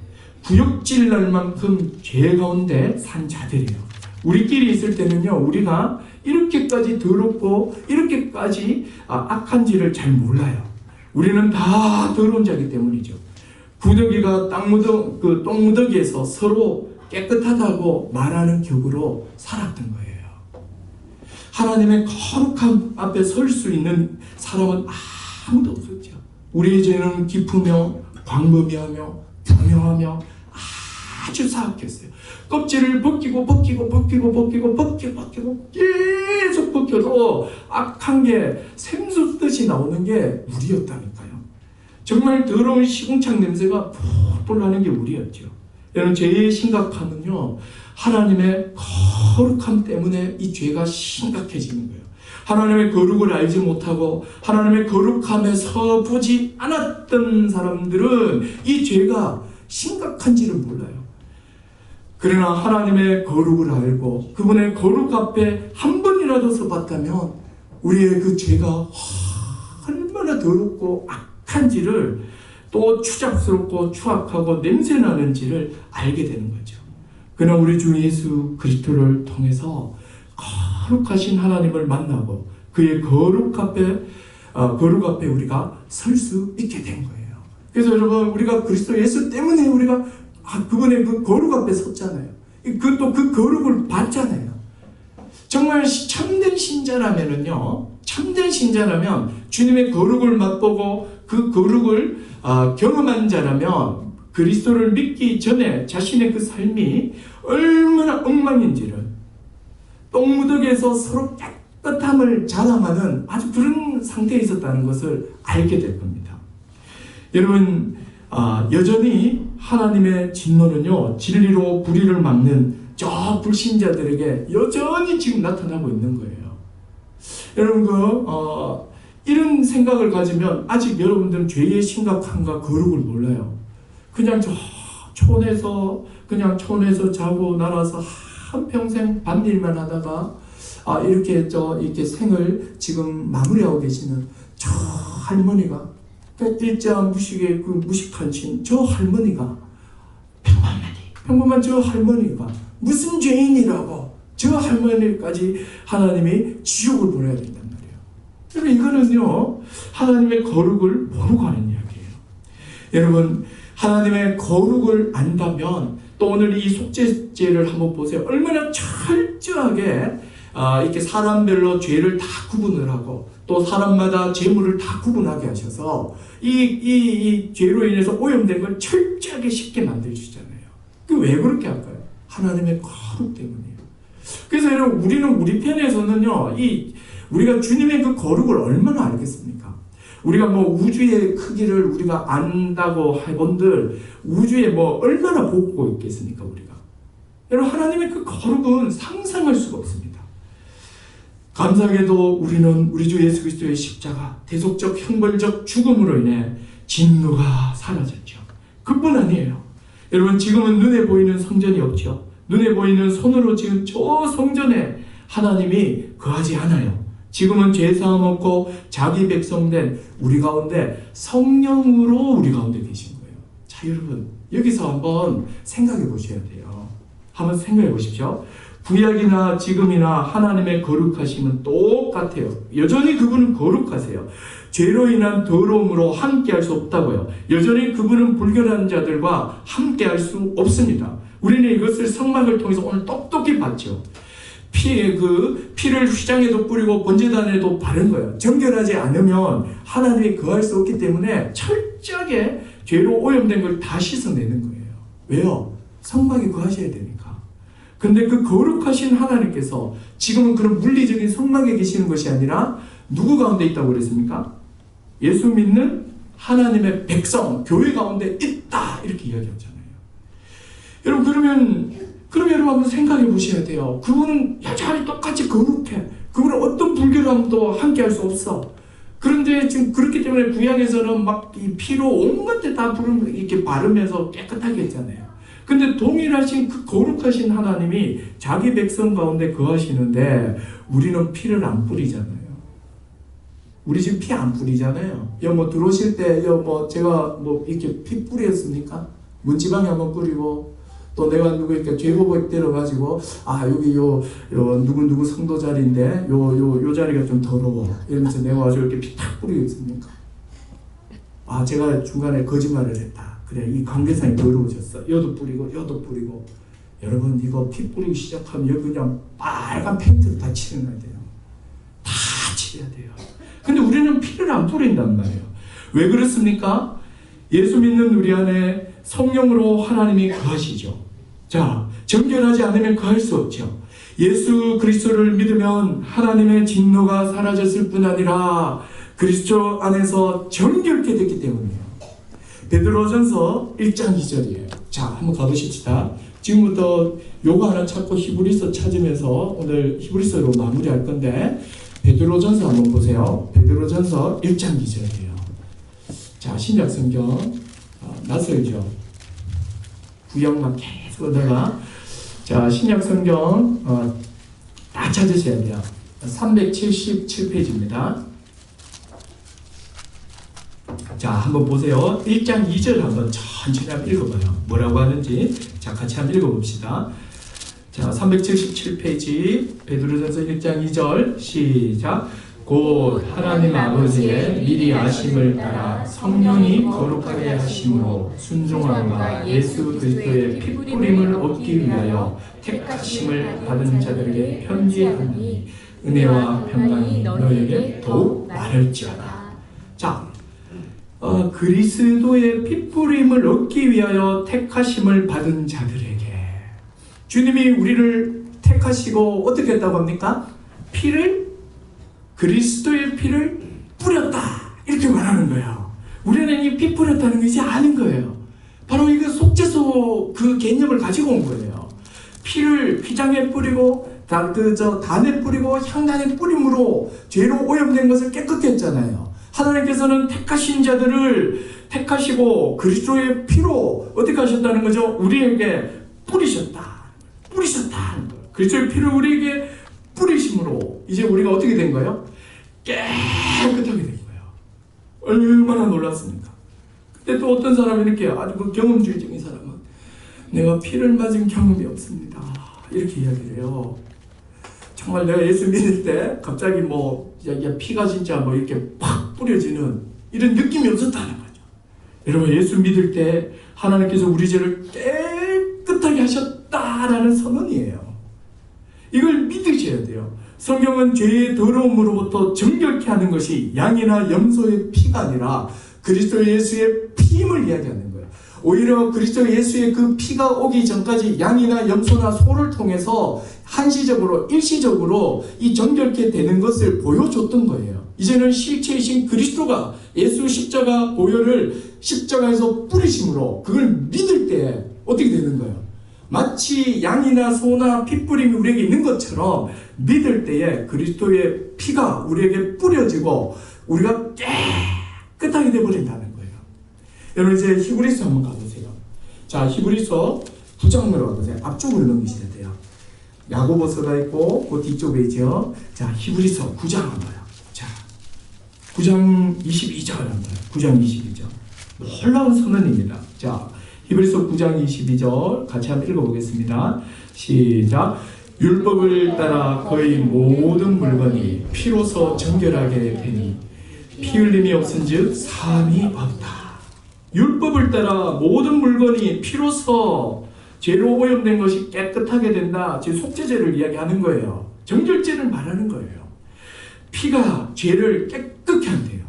구역질 날 만큼 죄 가운데 산 자들이에요. 우리끼리 있을 때는요, 우리가 이렇게까지 더럽고 이렇게까지 악한지를 잘 몰라요. 우리는 다 더러운 자이기 때문이죠. 구더기가 똥무더기에서 서로 깨끗하다고 말하는 격으로 살았던 거예요. 하나님의 거룩함 앞에 설 수 있는 사람은 아무도 없었죠. 우리의 죄는 깊으며 광범위하며 교묘하며 아주 사악했어요. 껍질을 벗기고 계속 벗겨도 악한 게 샘솟듯이 나오는 게 우리였다니까요. 정말 더러운 시궁창 냄새가 폴폴 나는 게 우리였죠. 여러분, 죄의 심각함은요, 하나님의 거룩함 때문에 이 죄가 심각해지는 거예요. 하나님의 거룩을 알지 못하고 하나님의 거룩함에 서보지 않았던 사람들은 이 죄가 심각한지를 몰라요. 그러나 하나님의 거룩을 알고 그분의 거룩 앞에 한 번이라도 서봤다면 우리의 그 죄가 얼마나 더럽고 악한지를, 또 추잡스럽고 추악하고 냄새나는지를 알게 되는 거죠. 그러나 우리 주 예수 그리스도를 통해서 거룩하신 하나님을 만나고 그의 거룩 앞에 우리가 설 수 있게 된 거예요. 그래서 여러분, 우리가 그리스도 예수 때문에 우리가 그분의 그 거룩 앞에 섰잖아요. 또 그 거룩을 봤잖아요. 정말 참된 신자라면은요, 참된 신자라면 주님의 거룩을 맛보고 그 거룩을 경험한 자라면 그리스도를 믿기 전에 자신의 그 삶이 얼마나 엉망인지를, 똥무더기에서 서로 깨끗함을 자랑하는 아주 그런 상태에 있었다는 것을 알게 될 겁니다. 여러분, 여전히 하나님의 진노는요, 진리로 불의를 막는 저 불신자들에게 여전히 지금 나타나고 있는 거예요. 여러분, 이런 생각을 가지면 아직 여러분들은 죄의 심각함과 거룩을 몰라요. 그냥 촌에서 자고 날아서 한평생 밭일만 하다가 이렇게 생을 지금 마무리하고 계시는 저 할머니가, 일자 무식의 그 무식한신 저 할머니가, 평범한 저 할머니가 무슨 죄인이라고 저 할머니까지 하나님이 지옥을 보내야 된단 말이에요. 그러니까 이거는요, 하나님의 거룩을 모르고 하는 이야기예요. 여러분, 하나님의 거룩을 안다면, 또 오늘 이 속죄제를 한번 보세요. 얼마나 철저하게 이렇게 사람별로 죄를 다 구분을 하고, 또 사람마다 재물을 다 구분하게 하셔서 이 죄로 인해서 오염된 걸 철저하게 쉽게 만들어주잖아요. 그 왜 그렇게 할까요? 하나님의 거룩 때문이에요. 그래서 여러분, 우리는 우리 편에서는요, 우리가 주님의 그 거룩을 얼마나 알겠습니까? 우리가 우주의 크기를 우리가 안다고 해본들 우주에 얼마나 보고 있겠습니까, 우리가? 여러분, 하나님의 그 거룩은 상상할 수가 없습니다. 감사하게도 우리는 우리 주 예수 그리스도의 십자가, 대속적 형벌적 죽음으로 인해 진노가 사라졌죠. 그뿐 아니에요. 여러분, 지금은 눈에 보이는 성전이 없죠. 눈에 보이는 손으로 지은 저 성전에 하나님이 거하지 않아요. 지금은 죄사함 없고 자기 백성된 우리 가운데 성령으로 우리 가운데 계신 거예요. 자, 여러분, 여기서 한번 생각해 보셔야 돼요. 한번 생각해 보십시오. 구약이나 지금이나 하나님의 거룩하심은 똑같아요. 여전히 그분은 거룩하세요. 죄로 인한 더러움으로 함께할 수 없다고요. 여전히 그분은 불결한 자들과 함께할 수 없습니다. 우리는 이것을 성막을 통해서 오늘 똑똑히 봤죠. 피를 휘장에도 뿌리고 번제단에도 바른 거예요. 정결하지 않으면 하나님이 거할 수 없기 때문에 철저하게 죄로 오염된 걸 다 씻어내는 거예요. 왜요? 성막에 거하셔야 되니까. 근데 그 거룩하신 하나님께서 지금은 그런 물리적인 성막에 계시는 것이 아니라 누구 가운데 있다고 그랬습니까? 예수 믿는 하나님의 백성, 교회 가운데 있다, 이렇게 이야기하잖아요. 여러분, 그럼 여러분 한번 생각해 보셔야 돼요. 그분은 여전히 똑같이 거룩해. 그분은 어떤 불결함도 함께 할 수 없어. 그런데 지금 그렇기 때문에 구약에서는 막 이 피로 온갖 데 다 이렇게 바르면서 깨끗하게 했잖아요. 근데 동일하신 그 거룩하신 하나님이 자기 백성 가운데 거하시는데 우리는 피를 안 뿌리잖아요. 우리 지금 피 안 뿌리잖아요. 뭐 들어오실 때 제가 이렇게 피 뿌렸습니까? 문지방에 한번 뿌리고 또 내가 누구 이렇게 죄고백 때려가지고 여기 누구 성도 자리인데 요 자리가 좀 더러워 이러면서 내가 와서 이렇게 피 탁 뿌리겠습니까? 제가 중간에 거짓말을 했다. 그래, 이 관계상이 더러워졌어. 여도 뿌리고 여러분, 이거 피 뿌리기 시작하면 여기 그냥 빨간 페인트로 다 칠해야 돼요. 다 칠해야 돼요. 근데 우리는 피를 안 뿌린단 말이에요. 왜 그렇습니까? 예수 믿는 우리 안에 성령으로 하나님이 거하시죠. 자, 정결하지 않으면 거할 수 없죠. 예수 그리스도를 믿으면 하나님의 진노가 사라졌을 뿐 아니라 그리스도 안에서 정결케 됐기 때문이에요. 베드로전서 1장 2절이에요. 자, 한번 가보십시다. 지금부터 요거 하나 찾고 히브리서 찾으면서 오늘 히브리서로 마무리할 건데 베드로전서 한번 보세요. 베드로전서 1장 2절이에요. 자, 신약성경 낯설죠. 구약만 계속 오다가 자, 신약성경 다 찾으셔야 돼요. 377페이지입니다. 자, 한번 보세요. 1장 2절 한번 천천히 한번 읽어봐요. 뭐라고 하는지. 자, 같이 한번 읽어봅시다. 자, 377페이지 베드로전서 1장 2절 시작. 곧 하나님 아버지의 미리 아심을 따라 성령이 거룩하게 하심으로 순종함과 예수 그리스도의 피뿌림을 얻기 위하여 택하심을 받은 자들에게 편지하니 은혜와 평강이 너에게 더욱 많을지어다. 자, 그리스도의 피뿌림을 얻기 위하여 택하심을 받은 자들에게 주님이 우리를 택하시고 어떻게 했다고 합니까? 그리스도의 피를 뿌렸다, 이렇게 말하는 거예요. 우리는 이 피 뿌렸다는 것이 아닌 거예요. 바로 이거 속죄소 그 개념을 가지고 온 거예요. 피를 휘장에 뿌리고 단에 뿌리고 향단에 뿌림으로 죄로 오염된 것을 깨끗게 했잖아요. 하나님께서는 택하신 자들을 택하시고 그리스도의 피로 어떻게 하셨다는 거죠? 우리에게 뿌리셨다. 그리스도의 피를 우리에게 뿌리심으로 이제 우리가 어떻게 된 거예요? 깨끗하게 된 거예요. 얼마나 놀랐습니까? 근데 또 어떤 사람이 이렇게 아주 그 경험주의적인 사람은 내가 피를 맞은 경험이 없습니다, 이렇게 이야기를 해요. 정말 내가 예수 믿을 때 갑자기 피가 진짜 이렇게 팍 뿌려지는 이런 느낌이 없었다는 거죠. 여러분, 예수 믿을 때 하나님께서 우리 죄를 깨끗하게 하셨다라는 선언이에요. 이걸 믿으셔야 돼요. 성경은 죄의 더러움으로부터 정결케 하는 것이 양이나 염소의 피가 아니라 그리스도 예수의 피임을 이야기하는 거예요. 오히려 그리스도 예수의 그 피가 오기 전까지 양이나 염소나 소를 통해서 한시적으로 일시적으로 이 정결케 되는 것을 보여줬던 거예요. 이제는 실체이신 그리스도가 예수 십자가 보혈을 십자가에서 뿌리심으로 그걸 믿을 때 어떻게 되는 거예요? 마치 양이나 소나 핏뿌림이 우리에게 있는 것처럼 믿을 때에 그리스도의 피가 우리에게 뿌려지고 우리가 깨끗하게 되어버린다는 거예요. 여러분, 이제 히브리서 한번 가보세요. 자, 히브리서 9장으로 가보세요. 앞쪽으로 넘기셔야 돼요. 야고보서가 있고 그 뒤쪽에 있죠. 자, 히브리서 9장 한번 봐요. 자, 9장 22절 한번 봐요. 9장 22절. 놀라운 선언입니다. 자, 히브리서 9장 22절 같이 한번 읽어보겠습니다. 시작. 율법을 따라 거의 모든 물건이 피로서 정결하게 되니 피 흘림이 없은즉 사함이 없다. 율법을 따라 모든 물건이 피로서 죄로 오염된 것이 깨끗하게 된다. 제 속죄죄를 이야기하는 거예요. 정결죄를 말하는 거예요. 피가 죄를 깨끗게 한대요.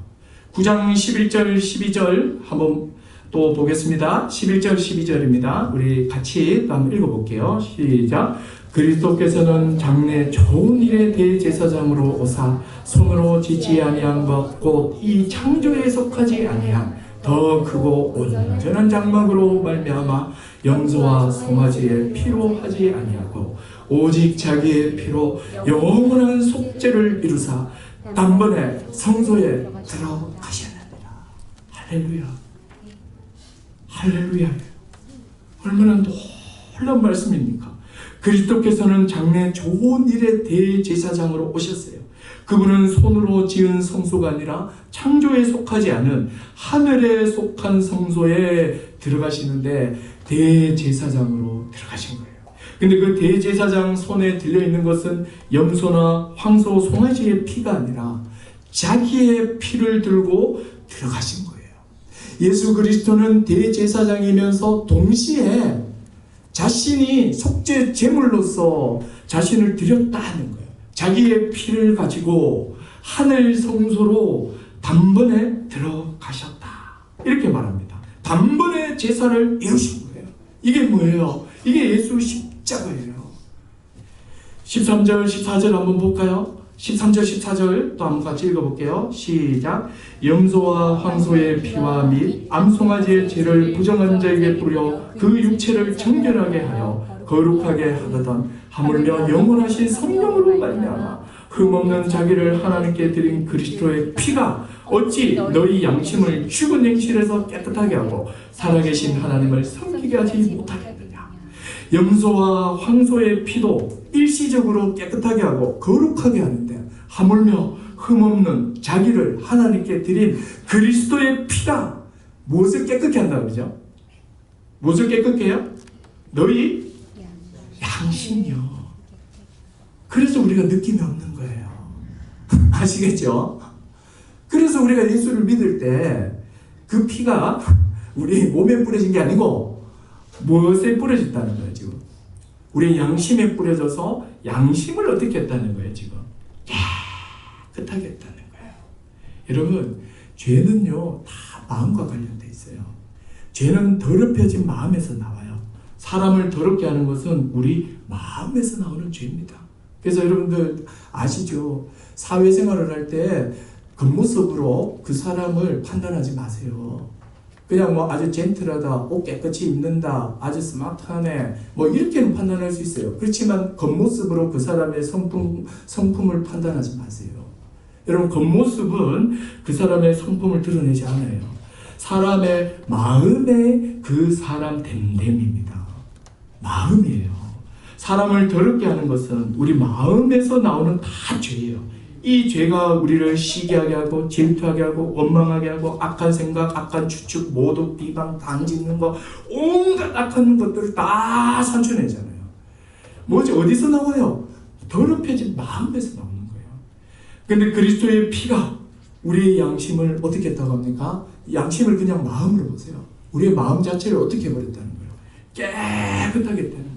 9장 11절 12절 한번 또 보겠습니다. 11절 12절입니다. 우리 같이 한번 읽어볼게요. 시작. 그리스도께서는 장래 좋은 일의 대제사장으로 오사 손으로 짓지 아니한 것 곧 이 창조에 속하지 아니한 더 크고 온전한 장막으로 말미암아 염소와 송아지의 피로 하지 아니하고 오직 자기의 피로 영원한 속죄를 이루사 단번에 성소에 들어가셨느니라. 할렐루야. 할렐루야. 얼마나 놀라운 말씀입니까? 그리스도께서는 장래 좋은 일의 대제사장으로 오셨어요. 그분은 손으로 지은 성소가 아니라 창조에 속하지 않은 하늘에 속한 성소에 들어가시는데 대제사장으로 들어가신 거예요. 근데 그 대제사장 손에 들려있는 것은 염소나 황소, 송아지의 피가 아니라 자기의 피를 들고 들어가신 거예요. 예수 그리스도는 대제사장이면서 동시에 자신이 속죄 제물로서 자신을 드렸다는 거예요. 자기의 피를 가지고 하늘 성소로 단번에 들어가셨다. 이렇게 말합니다. 단번에 제사를 이루신 거예요. 이게 뭐예요? 이게 예수 십자가예요. 13절 14절 한번 볼까요? 13절 14절 또 한번 같이 읽어볼게요. 시작. 염소와 황소의 피와 및 암송아지의 죄를 부정한 자에게 뿌려 그 육체를 정결하게 하여 거룩하게 하거든 하물며 영원하신 성령으로 말미암아 흠없는 자기를 하나님께 드린 그리스도의 피가 어찌 너희 양심을 죽은 행실에서 깨끗하게 하고 살아계신 하나님을 섬기게 하지 못하겠느냐. 염소와 황소의 피도 일시적으로 깨끗하게 하고 거룩하게 하는데 하물며 흠없는 자기를 하나님께 드린 그리스도의 피가 무엇을 깨끗게 한다 그러죠? 무엇을 깨끗게 해요? 너희 양심이요. 그래서 우리가 느낌이 없는 거예요. 아시겠죠? 그래서 우리가 예수를 믿을 때 그 피가 우리 몸에 뿌려진 게 아니고 무엇에 뿌려졌다는 거예요 지금? 우리 양심에 뿌려져서 양심을 어떻게 했다는 거예요 지금? 깨끗하게 했다는 거예요. 여러분 죄는요 다 마음과 관련돼 있어요. 죄는 더럽혀진 마음에서 나와요. 사람을 더럽게 하는 것은 우리 마음에서 나오는 죄입니다. 그래서 여러분들 아시죠? 사회생활을 할 때 겉모습으로 그 사람을 판단하지 마세요. 그냥 뭐 아주 젠틀하다, 옷 깨끗이 입는다, 아주 스마트하네, 뭐 이렇게는 판단할 수 있어요. 그렇지만 겉모습으로 그 사람의 성품을 판단하지 마세요. 여러분 겉모습은 그 사람의 성품을 드러내지 않아요. 사람의 마음에 그 사람 됨됨입니다. 마음이에요. 사람을 더럽게 하는 것은 우리 마음에서 나오는 다 죄예요. 이 죄가 우리를 시기하게 하고 질투하게 하고 원망하게 하고 악한 생각, 악한 추측, 모독, 비방, 당짓는 거 온갖 악한 것들을 다 산출해내잖아요. 뭐지? 어디서 나와요? 더럽혀진 마음에서 나오는 거예요. 근데 그리스도의 피가 우리의 양심을 어떻게 했다고 합니까? 양심을 그냥 마음으로 보세요. 우리의 마음 자체를 어떻게 해버렸다는 거예요? 깨끗하게 했다는 거예요.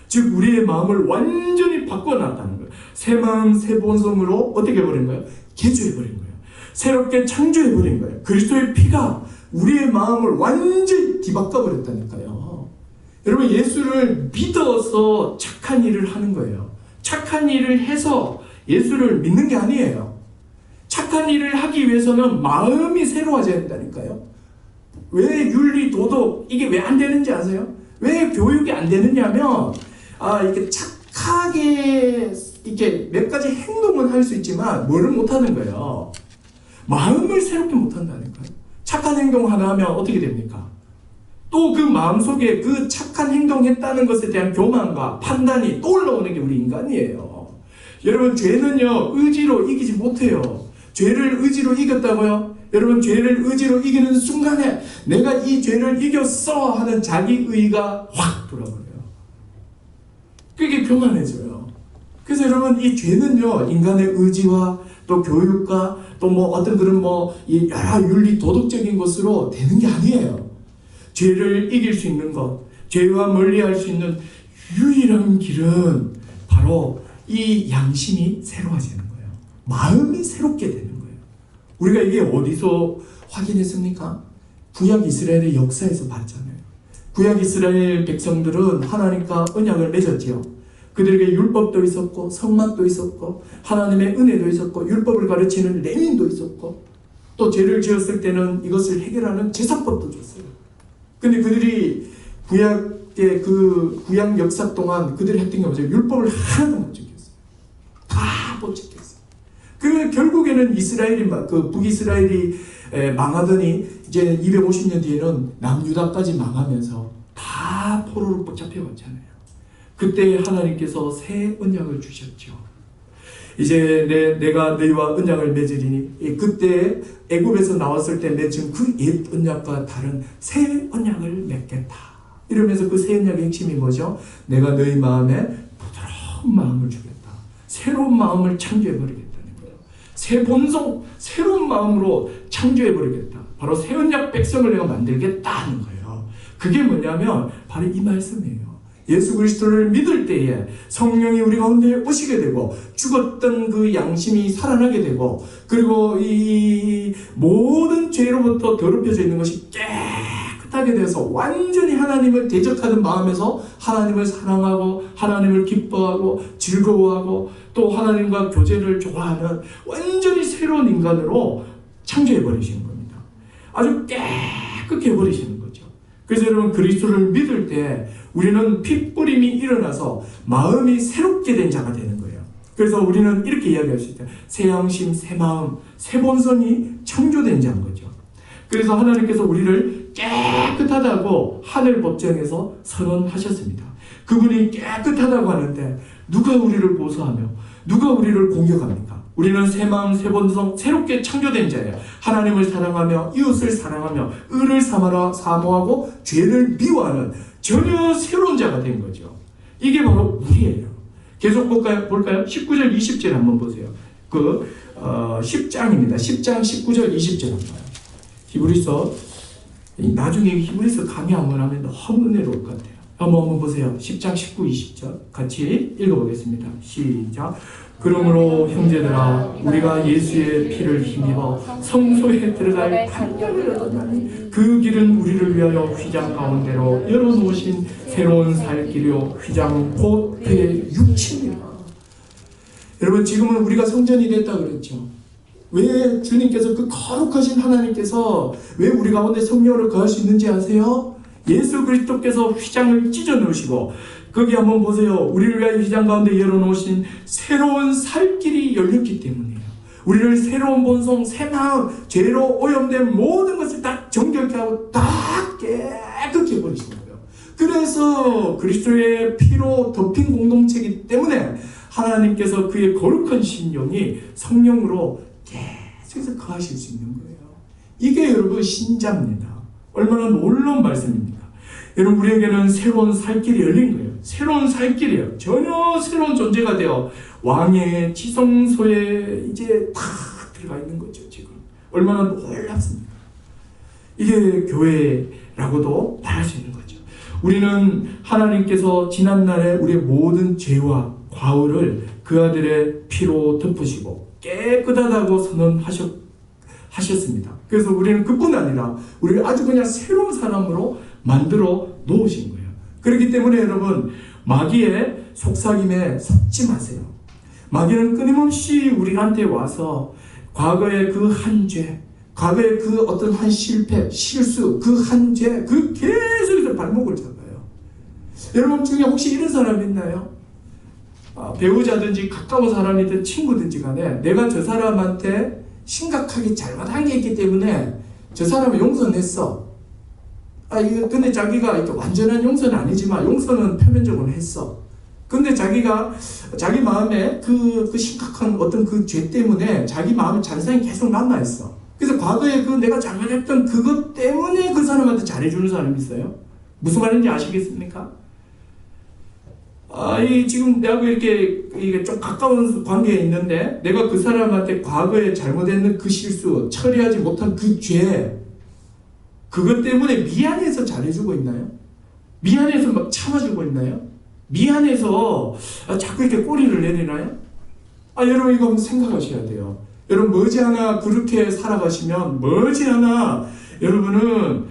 즉 우리의 마음을 완전히 바꿔놨다는 거예요. 새 마음 새 본성으로 어떻게 해버린 거예요? 개조해버린 거예요. 새롭게 창조해버린 거예요. 그리스도의 피가 우리의 마음을 완전히 뒤바꿔버렸다니까요. 여러분 예수를 믿어서 착한 일을 하는 거예요. 착한 일을 해서 예수를 믿는 게 아니에요. 착한 일을 하기 위해서는 마음이 새로워져야 된다니까요. 왜 윤리, 도덕 이게 왜 안 되는지 아세요? 왜 교육이 안 되느냐면 이렇게 착하게 이렇게 몇 가지 행동은 할 수 있지만 뭐를 못하는 거예요. 마음을 새롭게 못한다니까요. 착한 행동 하나 하면 어떻게 됩니까? 또 그 마음속에 그 착한 행동했다는 것에 대한 교만과 판단이 또 올라오는 게 우리 인간이에요. 여러분 죄는요 의지로 이기지 못해요. 죄를 의지로 이겼다고요? 여러분 죄를 의지로 이기는 순간에 내가 이 죄를 이겼어 하는 자기의가 확 돌아버려요. 그게 교만해져요. 그래서 여러분, 이 죄는요, 인간의 의지와 또 교육과 또 뭐 어떤 그런 이 여러 윤리 도덕적인 것으로 되는 게 아니에요. 죄를 이길 수 있는 것, 죄와 멀리할 수 있는 유일한 길은 바로 이 양심이 새로워지는 거예요. 마음이 새롭게 되는 거예요. 우리가 이게 어디서 확인했습니까? 구약 이스라엘의 역사에서 봤잖아요. 구약 이스라엘 백성들은 하나님과 언약을 맺었지요. 그들에게 율법도 있었고 성막도 있었고 하나님의 은혜도 있었고 율법을 가르치는 레위인도 있었고 또 죄를 지었을 때는 이것을 해결하는 제사법도 줬어요. 근데 그들이 구약의 그 구약 역사 동안 그들이 했던 게 뭐죠? 율법을 하나도 못 지켰어요. 다 못 지켰어요. 그 결국에는 이스라엘이 그 북이스라엘이 망하더니 이제 250년 뒤에는 남유다까지 망하면서 다 포로로 붙잡혀왔잖아요. 그때 하나님께서 새 언약을 주셨죠. 이제 내가 너희와 언약을 맺으리니 그때 애굽에서 나왔을 때 맺은 그 옛 언약과 다른 새 언약을 맺겠다. 이러면서 그 새 언약의 핵심이 뭐죠? 내가 너희 마음에 부드러운 마음을 주겠다. 새로운 마음을 창조해버리겠다는 거예요. 새 본성, 새로운 마음으로 창조해버리겠다. 바로 새 언약 백성을 내가 만들겠다는 거예요. 그게 뭐냐면 바로 이 말씀이에요. 예수 그리스도를 믿을 때에 성령이 우리 가운데 오시게 되고 죽었던 그 양심이 살아나게 되고 그리고 이 모든 죄로부터 더럽혀져 있는 것이 깨끗하게 돼서 완전히 하나님을 대적하는 마음에서 하나님을 사랑하고 하나님을 기뻐하고 즐거워하고 또 하나님과 교제를 좋아하는 완전히 새로운 인간으로 창조해버리시는 겁니다. 아주 깨끗게 해버리시는 거죠. 그래서 여러분, 그리스도를 믿을 때 우리는 핏뿌림이 일어나서 마음이 새롭게 된 자가 되는 거예요. 그래서 우리는 이렇게 이야기할 수 있다. 새 양심, 새 마음, 새 본성이 창조된 자인 거죠. 그래서 하나님께서 우리를 깨끗하다고 하늘 법정에서 선언하셨습니다. 그분이 깨끗하다고 하는데 누가 우리를 고소하며 누가 우리를 공격합니까? 우리는 새 마음, 새 본성, 새롭게 창조된 자예요. 하나님을 사랑하며 이웃을 사랑하며 의를 사모하고 죄를 미워하는 전혀 새로운 자가 된 거죠. 이게 바로 우리예요. 계속 볼까요? 19절, 20절 한번 보세요. 10장입니다. 10장 19절, 20절 한번 봐요. 히브리서, 나중에 히브리서 강의 한번 하면 너무 은혜로울 것 같아요. 한번 보세요. 10장 19, 20절 같이 읽어보겠습니다. 시작. 그러므로 형제들아, 우리가 예수의 피를 힘입어 성소에 들어갈 판결을 얻었나니 그 길은 우리를 위하여 휘장 가운데로 열어놓으신 새로운 살 길이요 휘장은 곧 그의 육체니라. 여러분, 지금은 우리가 성전이 됐다 그랬죠. 왜 주님께서, 그 거룩하신 하나님께서 왜 우리 가운데 성령으로 거할 수 있는지 아세요? 예수 그리스도께서 휘장을 찢어 넣으시고 거기 한번 보세요. 우리를 위하여 휘장 가운데 열어놓으신 새로운 살 길이 열렸기 때문이에요. 우리를 새로운 본성, 새 마음, 죄로 오염된 모든 것을 다 정결케 하고 다 깨끗게 해버리신 거예요. 그래서 그리스도의 피로 덮인 공동체이기 때문에 하나님께서 그의 거룩한 신령이 성령으로 계속해서 거하실 수 있는 거예요. 이게 여러분 신자입니다. 얼마나 놀라운 말씀입니까? 여러분, 우리에게는 새로운 살 길이 열린 거예요. 새로운 살 길이에요. 전혀 새로운 존재가 되어 왕의 지성소에 이제 다 들어가 있는 거죠. 지금 얼마나 놀랍습니까? 이게 교회라고도 말할 수 있는 거죠. 우리는 하나님께서 지난날에 우리의 모든 죄와 과오를 그 아들의 피로 덮으시고 깨끗하다고 선언하셨습니다. 그래서 우리는 그뿐 아니라 우리를 아주 그냥 새로운 사람으로 만들어 놓으신 거예요. 그렇기 때문에 여러분, 마귀의 속삭임에 속지 마세요. 마귀는 끊임없이 우리한테 와서 과거의 그 한 죄, 과거의 그 어떤 한 실패, 실수, 그 한 죄, 그 계속해서 발목을 잡아요. 여러분 중에 혹시 이런 사람 있나요? 배우자든지 가까운 사람이든 친구든지 간에 내가 저 사람한테 심각하게 잘못한 게 있기 때문에 저 사람을 용서했어. 근데 자기가 완전한 용서는 아니지만 용서는 표면적으로 했어. 근데 자기가 자기 마음에 그 심각한 어떤 그 죄 때문에 자기 마음에 잔상이 계속 남아있어. 그래서 과거에 그 내가 잘못했던 그것 때문에 그 사람한테 잘해주는 사람이 있어요. 무슨 말인지 아시겠습니까? 이 지금 내가 이렇게 이게 좀 가까운 관계에 있는데 내가 그 사람한테 과거에 잘못했는 그 실수, 처리하지 못한 그 죄, 그것 때문에 미안해서 잘해주고 있나요? 미안해서 막 참아주고 있나요? 미안해서 자꾸 이렇게 꼬리를 내리나요? 여러분 이거 한번 생각하셔야 돼요. 여러분 머지않아 그렇게 살아가시면 머지않아 여러분은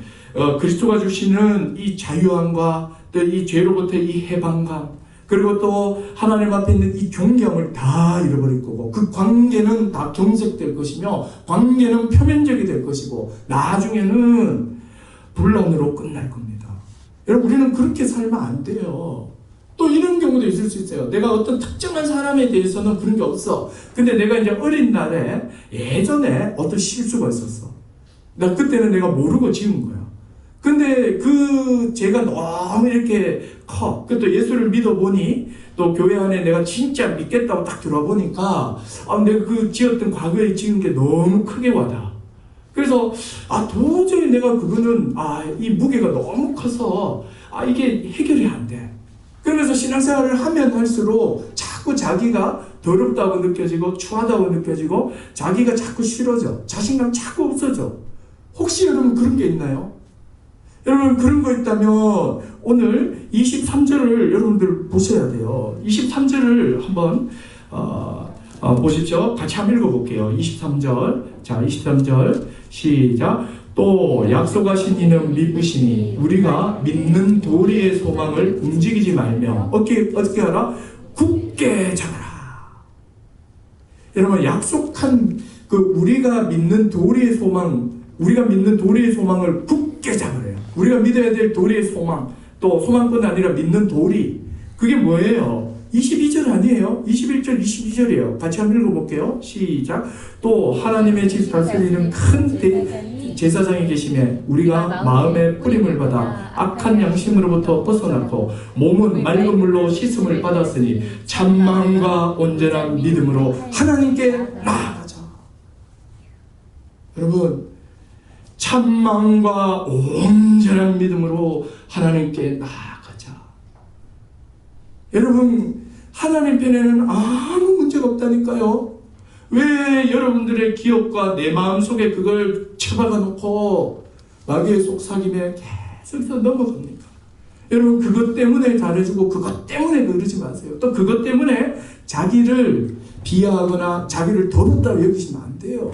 그리스도가 주시는 이 자유함과 또 이 죄로부터 이 해방감, 그리고 또 하나님 앞에 있는 이 존경을 다 잃어버릴 거고, 그 관계는 다 경색될 것이며 관계는 표면적이 될 것이고 나중에는 분란으로 끝날 겁니다. 여러분 우리는 그렇게 살면 안 돼요. 또 이런 경우도 있을 수 있어요. 내가 어떤 특정한 사람에 대해서는 그런 게 없어. 근데 내가 이제 어린 날에 예전에 어떤 실수가 있었어. 그때는 내가 모르고 지은 거야. 근데 그 죄가 너무 이렇게 커. 또 예수를 믿어보니 또 교회 안에 내가 진짜 믿겠다고 딱 들어보니까 내가 그 지었던 과거에 지은 게 너무 크게 와닿아. 그래서 도저히 내가 그거는 이 무게가 너무 커서 이게 해결이 안 돼. 그러면서 신앙생활을 하면 할수록 자꾸 자기가 더럽다고 느껴지고 추하다고 느껴지고 자기가 자꾸 싫어져. 자신감 자꾸 없어져. 혹시 여러분 그런 게 있나요? 여러분 그런 거 있다면 오늘 23절을 여러분들 보셔야 돼요. 23절을 한번 보십시오. 같이 한번 읽어볼게요. 23절. 자, 23절 시작. 또 약속하신 이는 믿으시니 우리가 믿는 도리의 소망을 움직이지 말며 어떻게 하라? 굳게 잡아라. 여러분 약속한 그 우리가 믿는 도리의 소망을 굳게 잡으래요. 우리가 믿어야 될 도리의 소망, 또 소망뿐 아니라 믿는 도리, 그게 뭐예요? 22절 아니에요? 21절, 22절이에요. 같이 한번 읽어볼게요. 시작. 또 하나님의 집 다스리는 큰 제사장이 계심에 우리가 마음의 뿌림을 받아 악한 양심으로부터 벗어났고 몸은 맑은 물로 씻음을 받았으니 참마음과 온전한 믿음으로 하나님께 나아가자. 여러분 참마음과 온전한 믿음으로 하나님께 나아가자. 여러분 하나님 편에는 아무 문제가 없다니까요. 왜 여러분들의 기억과 내 마음속에 그걸 처박아 놓고 마귀의 속삭임에 계속해서 넘어갑니까? 여러분 그것 때문에 잘해주고 그것 때문에 그러지 마세요. 또 그것 때문에 자기를 비하하거나 자기를 더럽다고 여기시면 안 돼요.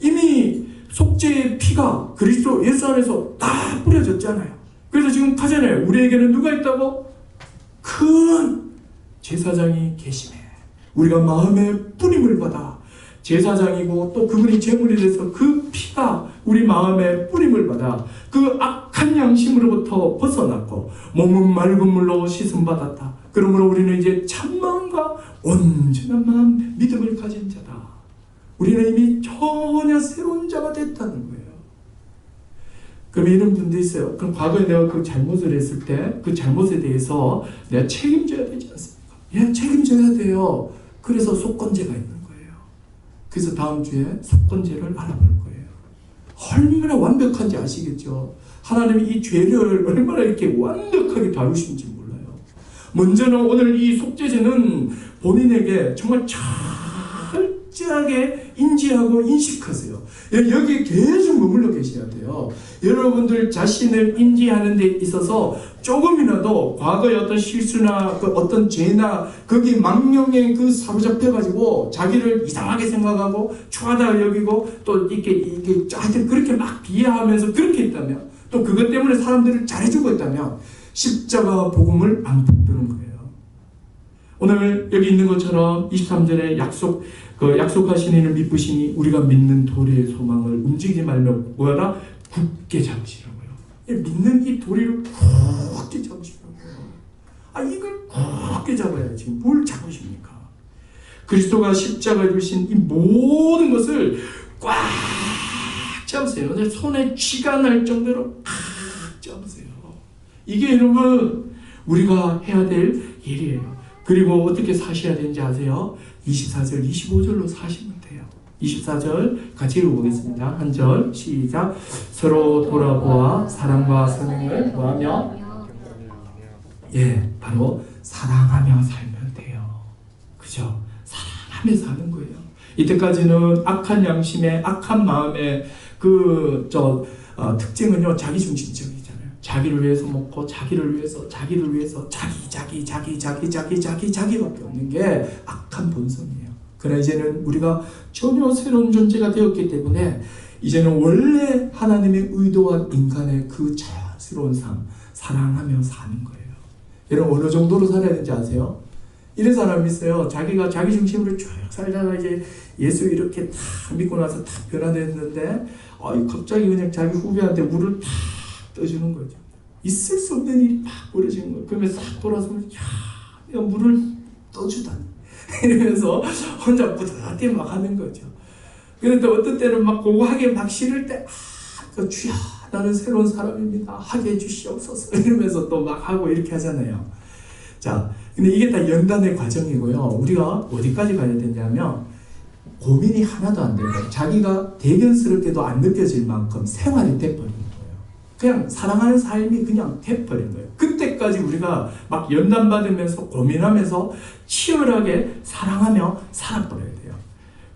이미 속죄의 피가 그리스도 예수 안에서 다 뿌려졌잖아요. 그래서 지금 하잖아요. 우리에게는 누가 있다고? 큰 제사장이 계시네. 우리가 마음의 뿌림을 받아 제사장이고 또 그분이 제물이 돼서 그 피가 우리 마음의 뿌림을 받아 그 악한 양심으로부터 벗어났고 몸은 맑은 물로 씻음 받았다. 그러므로 우리는 이제 참마음과 온전한 마음 믿음을 가진 자다. 우리는 이미 전혀 새로운 자가 됐다는 거예요. 그럼 이런 분도 있어요. 그럼 과거에 내가 그 잘못을 했을 때 그 잘못에 대해서 내가 책임져야 되지 않습니까? 예, 책임져야 돼요. 그래서 속건제가 있는 거예요. 그래서 다음 주에 속건제를 알아볼 거예요. 얼마나 완벽한지 아시겠죠? 하나님이 이 죄를 얼마나 이렇게 완벽하게 다루시는지 몰라요. 먼저는 오늘 이 속죄제는 본인에게 정말 철저하게 인지하고 인식하세요. 여기에 계속 머물러 계셔야 돼요. 여러분들 자신을 인지하는 데 있어서 조금이라도 과거의 어떤 실수나 그 어떤 죄나 거기 망령에 그 사로잡혀가지고 자기를 이상하게 생각하고 추하다 여기고 또 이게 하여튼 그렇게 막 비하하면서 그렇게 있다면 또 그것 때문에 사람들을 잘해주고 있다면 십자가 복음을 안 붙드는 거예요. 오늘 여기 있는 것처럼 23절에 약속하신 이를 믿으시니 우리가 믿는 도리의 소망을 움직이지 말며 뭐하라? 굳게 잡으시라고요. 믿는 이 도리를 굳게 잡으시라고요. 이걸 굳게 잡아야지. 뭘 잡으십니까? 그리스도가 십자가에 주신 이 모든 것을 꽉 잡으세요. 손에 쥐가 날 정도로 꽉 잡으세요. 이게 여러분 우리가 해야 될 일이에요. 그리고 어떻게 사셔야 되는지 아세요? 24절, 25절로 사시면 돼요. 24절 같이 읽어보겠습니다. 한 절 시작. 서로 돌아보아 사랑과 선행을 구하며 예, 바로 사랑하며 살면 돼요. 그죠? 사랑하며 사는 거예요. 이때까지는 악한 양심에, 악한 마음의 특징은요, 자기중심적이잖아요. 자기를 위해서 먹고, 자기를 위해서, 자기밖에 없는 게 악한 본성이에요. 그러나 이제는 우리가 전혀 새로운 존재가 되었기 때문에 이제는 원래 하나님의 의도한 인간의 그 자연스러운 삶, 사랑하며 사는 거예요. 여러분, 어느 정도로 살아야 되는지 아세요? 이런 사람이 있어요. 자기가 자기 중심으로 쭉 살다가 이제 예수 이렇게 탁 믿고 나서 탁 변화됐는데, 갑자기 그냥 자기 후배한테 물을 탁 떠주는 거죠. 있을 수 없는 일이 막 벌어지는 거예요. 그러면 싹 돌아서면, 내가 물을 떠주다니. 이러면서 혼자 뿌듯하게 막 하는 거죠. 그런데 어떤 때는 막 고고하게 막 싫을 때, 주여, 나는 새로운 사람입니다. 하게 해주시옵소서. 이러면서 또 막 하고 이렇게 하잖아요. 자, 근데 이게 다 연단의 과정이고요. 우리가 어디까지 가야 되냐면, 고민이 하나도 안 되고, 자기가 대견스럽게도 안 느껴질 만큼 생활이 돼버린 거예요. 그냥 사랑하는 삶이 그냥 돼버린 거예요. 그때까지 우리가 막 연단받으면서 고민하면서 치열하게 사랑하며 살아버려야 돼요.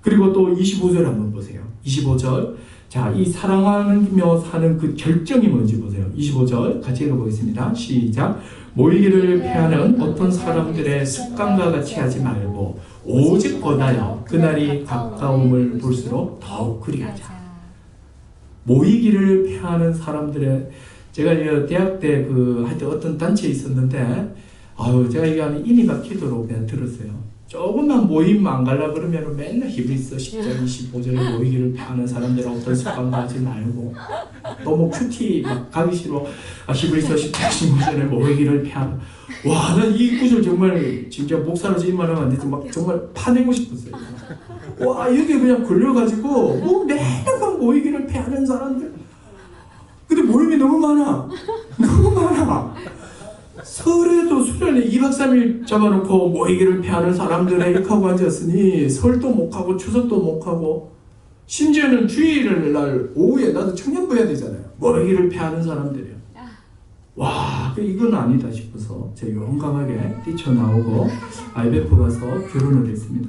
그리고 또 25절 한번 보세요. 25절. 자, 이 사랑하며 사는 그 결정이 뭔지 보세요. 25절 같이 읽어보겠습니다. 시작. 모이기를 패하는 어떤 사람들의 습관과 같이 하지 말고 오직 보다여 그날이 가까움을 볼수록 더욱 그리하자. 모이기를 패하는 사람들의, 제가 대학 때 하여튼 어떤 단체에 있었는데, 제가 이게 하는 인이 박히도록 그냥 들었어요. 조금만 모임 안 가려 그러면 맨날 히브리서 10장 25절에 모이기를 패하는 사람들은 어떤 습관 가지 말고, 또 뭐 큐티 막 가기 싫어, 히브리서 10장 25절에 모이기를 패하는. 와, 난 이 구절 정말 진짜 목사로서 이 말하면 안 되지, 막 정말 파내고 싶었어요. 와, 이렇게 그냥 걸려가지고 뭐 맨날 모이기를 패하는 사람들. 근데 모임이 너무 많아. 설에도 수련회 2박 3일 잡아놓고 모이기를 패하는 사람들에 이렇게 하고 앉았으니 설도 못 가고 추석도 못 가고, 심지어는 주일날 오후에 나도 청년부 해야 되잖아요. 모이기를 패하는 사람들이요. 와, 이건 아니다 싶어서 제가 용감하게 뛰쳐나오고 IMF 가서 결혼을 했습니다.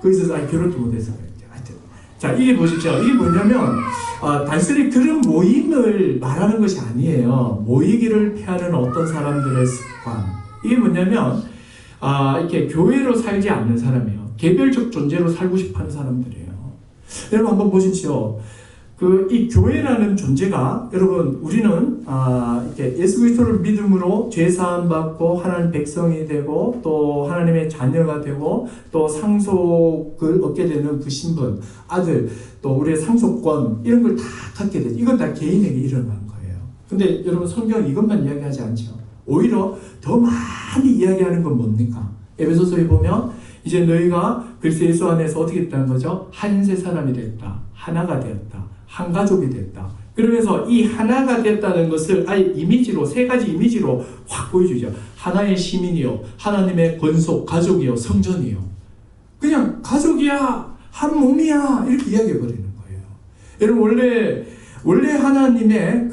거기서 결혼도 못했어요. 자, 이게 보십시오. 이게 뭐냐면, 단순히 그런 모임을 말하는 것이 아니에요. 모이기를 패하는 어떤 사람들의 습관. 이게 뭐냐면, 이렇게 교회로 살지 않는 사람이에요. 개별적 존재로 살고 싶어 하는 사람들이에요. 여러분 한번 보십시오. 이 교회라는 존재가, 여러분, 우리는, 이렇게 예수 그리스도를 믿음으로 죄사함 받고 하나님 백성이 되고, 또 하나님의 자녀가 되고, 또 상속을 얻게 되는 그 신분, 아들, 또 우리의 상속권, 이런 걸 다 갖게 되죠. 이건 다 개인에게 일어난 거예요. 근데 여러분, 성경은 이것만 이야기하지 않죠. 오히려 더 많이 이야기하는 건 뭡니까? 에베소서에 보면, 이제 너희가 그리스도 예수 안에서 어떻게 됐다는 거죠? 한 세 사람이 됐다. 하나가 되었다. 한 가족이 됐다. 그러면서 이 하나가 됐다는 것을 아예 이미지로, 세 가지 이미지로 확 보여주죠. 하나의 시민이요, 하나님의 권속, 가족이요, 성전이요. 그냥 가족이야, 한 몸이야, 이렇게 이야기해버리는 거예요. 여러분, 원래 하나님의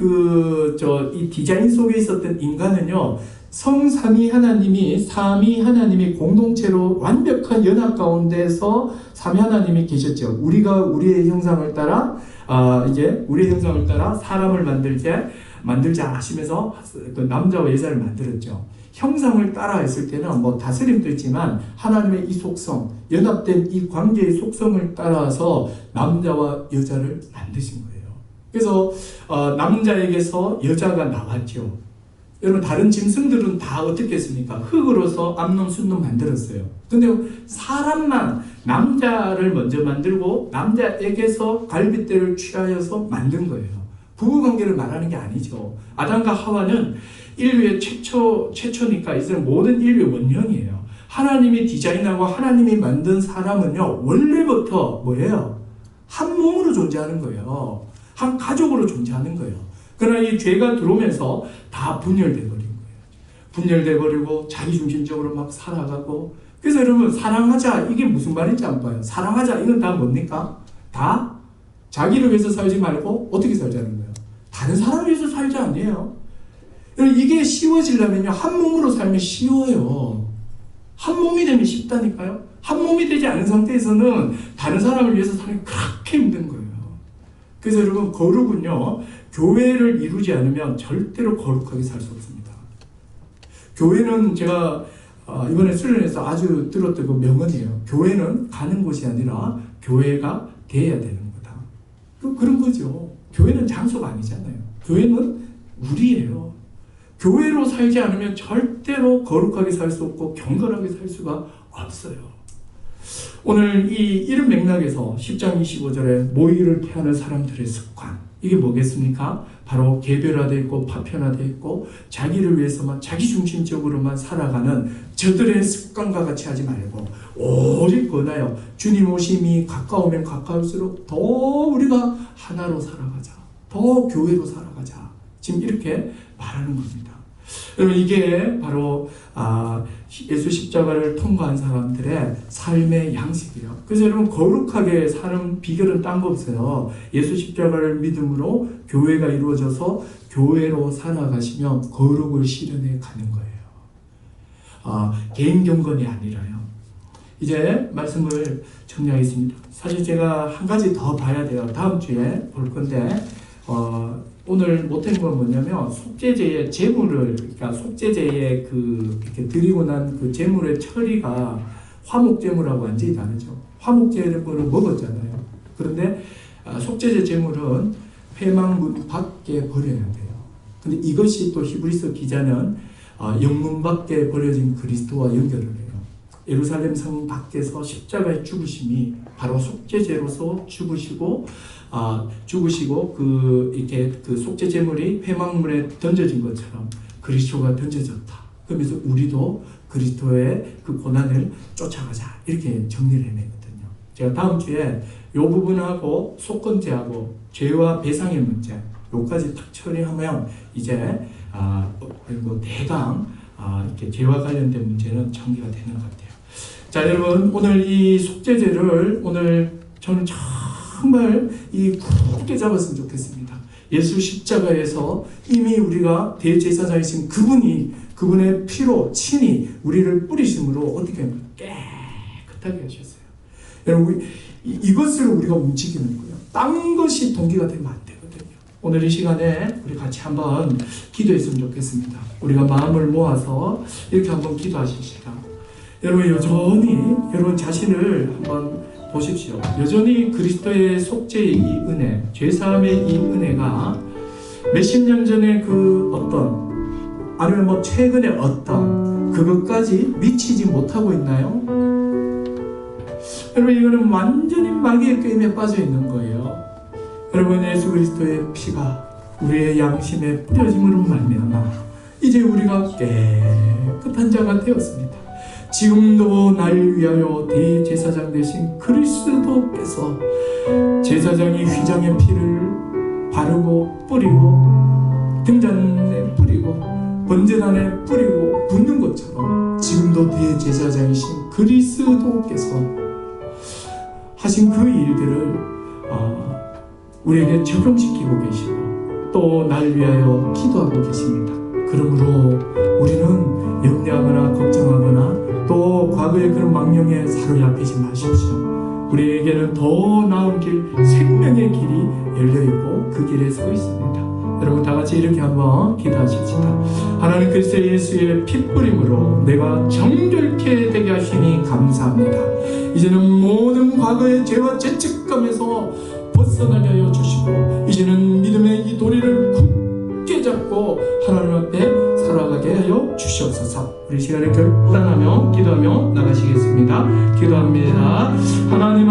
이 디자인 속에 있었던 인간은요, 성삼위 하나님이, 삼위 하나님이 공동체로 완벽한 연합 가운데서 삼위 하나님이 계셨죠. 우리가 우리의 형상을 따라, 이제 우리의 형상을 따라 사람을 만들자 하시면서 그 남자와 여자를 만들었죠. 형상을 따라 했을 때는 뭐 다스림도 있지만 하나님의 이 속성, 연합된 이 관계의 속성을 따라서 남자와 여자를 만드신 거예요. 그래서 남자에게서 여자가 나왔죠. 여러분, 다른 짐승들은 다 어떻게 했습니까? 흙으로서 암놈, 순놈 만들었어요. 근데 사람만 남자를 먼저 만들고 남자에게서 갈빗대를 취하여서 만든 거예요. 부부관계를 말하는 게 아니죠. 아담과 하와는 인류의 최초니까 이 사람 모든 인류의 원형이에요. 하나님이 디자인하고 하나님이 만든 사람은요, 원래부터 뭐예요? 한 몸으로 존재하는 거예요. 한 가족으로 존재하는 거예요. 그러나 이 죄가 들어오면서 다 분열돼 버린 거예요. 분열돼 버리고 자기중심적으로 막 살아가고. 그래서 여러분, 사랑하자, 이게 무슨 말인지 안 봐요. 사랑하자, 이건 다 뭡니까? 다 자기를 위해서 살지 말고 어떻게 살자는 거예요? 다른 사람을 위해서 살자 아니에요. 여러분, 이게 쉬워지려면요, 한 몸으로 살면 쉬워요. 한 몸이 되면 쉽다니까요. 한 몸이 되지 않은 상태에서는 다른 사람을 위해서 사는 게 그렇게 힘든 거예요. 그래서 여러분, 거룩은요, 교회를 이루지 않으면 절대로 거룩하게 살 수 없습니다. 교회는 제가 이번에 수련회에서 아주 들었던 그 명언이에요. 교회는 가는 곳이 아니라 교회가 돼야 되는 거다. 그런 거죠. 교회는 장소가 아니잖아요. 교회는 우리예요. 교회로 살지 않으면 절대로 거룩하게 살 수 없고 경건하게 살 수가 없어요. 오늘 이런 맥락에서 10장 25절에 모의를 피하는 사람들의 습관, 이게 뭐겠습니까? 바로 개별화되어 있고 파편화되어 있고 자기를 위해서만 자기중심적으로만 살아가는 저들의 습관과 같이 하지 말고 오직 뭐나요? 주님 오심이 가까우면 가까울수록 더 우리가 하나로 살아가자, 더 교회로 살아가자, 지금 이렇게 말하는 겁니다. 여러분, 이게 바로 예수 십자가를 통과한 사람들의 삶의 양식이에요. 그래서 여러분, 거룩하게 사는 비결은 딴 거 없어요. 예수 십자가를 믿음으로 교회가 이루어져서 교회로 살아가시면 거룩을 실현해 가는 거예요. 개인 경건이 아니라요. 이제 말씀을 정리하겠습니다. 사실 제가 한 가지 더 봐야 돼요. 다음 주에 볼 건데 오늘 못한 건 뭐냐면 속죄제의 제물을, 그러니까 속죄제에 이렇게 드리고 난 그 제물의 처리가 화목제물하고 완전히 다르죠. 화목제물을 먹었잖아요. 그런데 속죄제 제물은 회막문 밖에 버려야 돼요. 근데 이것이 또 히브리서 기자는 영문 밖에 버려진 그리스도와 연결을 해요. 예루살렘 성 밖에서 십자가의 죽으심이 바로 속죄제로서 죽으시고 이렇게 그 속죄 제물이 회막문에 던져진 것처럼 그리스도가 던져졌다. 그러면서 우리도 그리스도의 그 고난을 쫓아가자, 이렇게 정리를 해내거든요. 제가 다음 주에 이 부분하고 속건제하고 죄와 배상의 문제, 요까지 딱 처리하면 이제 그리고 대강 이렇게 죄와 관련된 문제는 정리가 되는 것 같아요. 자, 여러분, 오늘 이 속죄제를 오늘 저는 정말 굳게 잡았으면 좋겠습니다. 예수 십자가에서 이미 우리가 대제사장이신 그분의 피로 친히 우리를 뿌리심으로 어떻게 합니까? 깨끗하게 하셨어요. 여러분, 이것을 우리가 움직이는 거예요. 딴 것이 동기가 되면 안 되거든요. 오늘 이 시간에 우리 같이 한번 기도했으면 좋겠습니다. 우리가 마음을 모아서 이렇게 한번 기도하십시다. 여러분, 여전히 여러분 자신을 한번 보십시오. 여전히 그리스도의 속죄의 이 은혜, 죄사함의 이 은혜가 몇십 년 전에 아니면 최근에 그것까지 미치지 못하고 있나요? 여러분, 이거는 완전히 마귀의 꾀임에 빠져 있는 거예요. 여러분, 예수 그리스도의 피가 우리의 양심에 뿌려짐으로 말미암아 이제 우리가 깨끗한 자가 되었습니다. 지금도 날 위하여 대제사장 되신 그리스도께서 제사장이 휘장의 피를 바르고 뿌리고 등잔에 뿌리고 번제단에 뿌리고 붓는 것처럼 지금도 대제사장이신 그리스도께서 하신 그 일들을 우리에게 적용시키고 계시고 또 날 위하여 기도하고 계십니다. 그러므로 우리는 염려하거나 걱정하거나 또 과거의 그런 망령에 사로잡히지 마십시오. 우리에게는 더 나은 길, 생명의 길이 열려있고 그 길에 서 있습니다. 여러분, 다 같이 이렇게 한번 기도하십시다. 하나님, 그리스도 예수의 핏뿌림으로 내가 정결케 되게 하시니 감사합니다. 이제는 모든 과거의 죄와 죄책감에서 벗어나게 하여 주시고 이제는 믿음의 이 도리를 굳게 잡고 하나님 앞에 살아가게 하여 주시옵소서. 우리 시간에 결단하며 기도하며 나가시겠습니다. 기도합니다. 하나님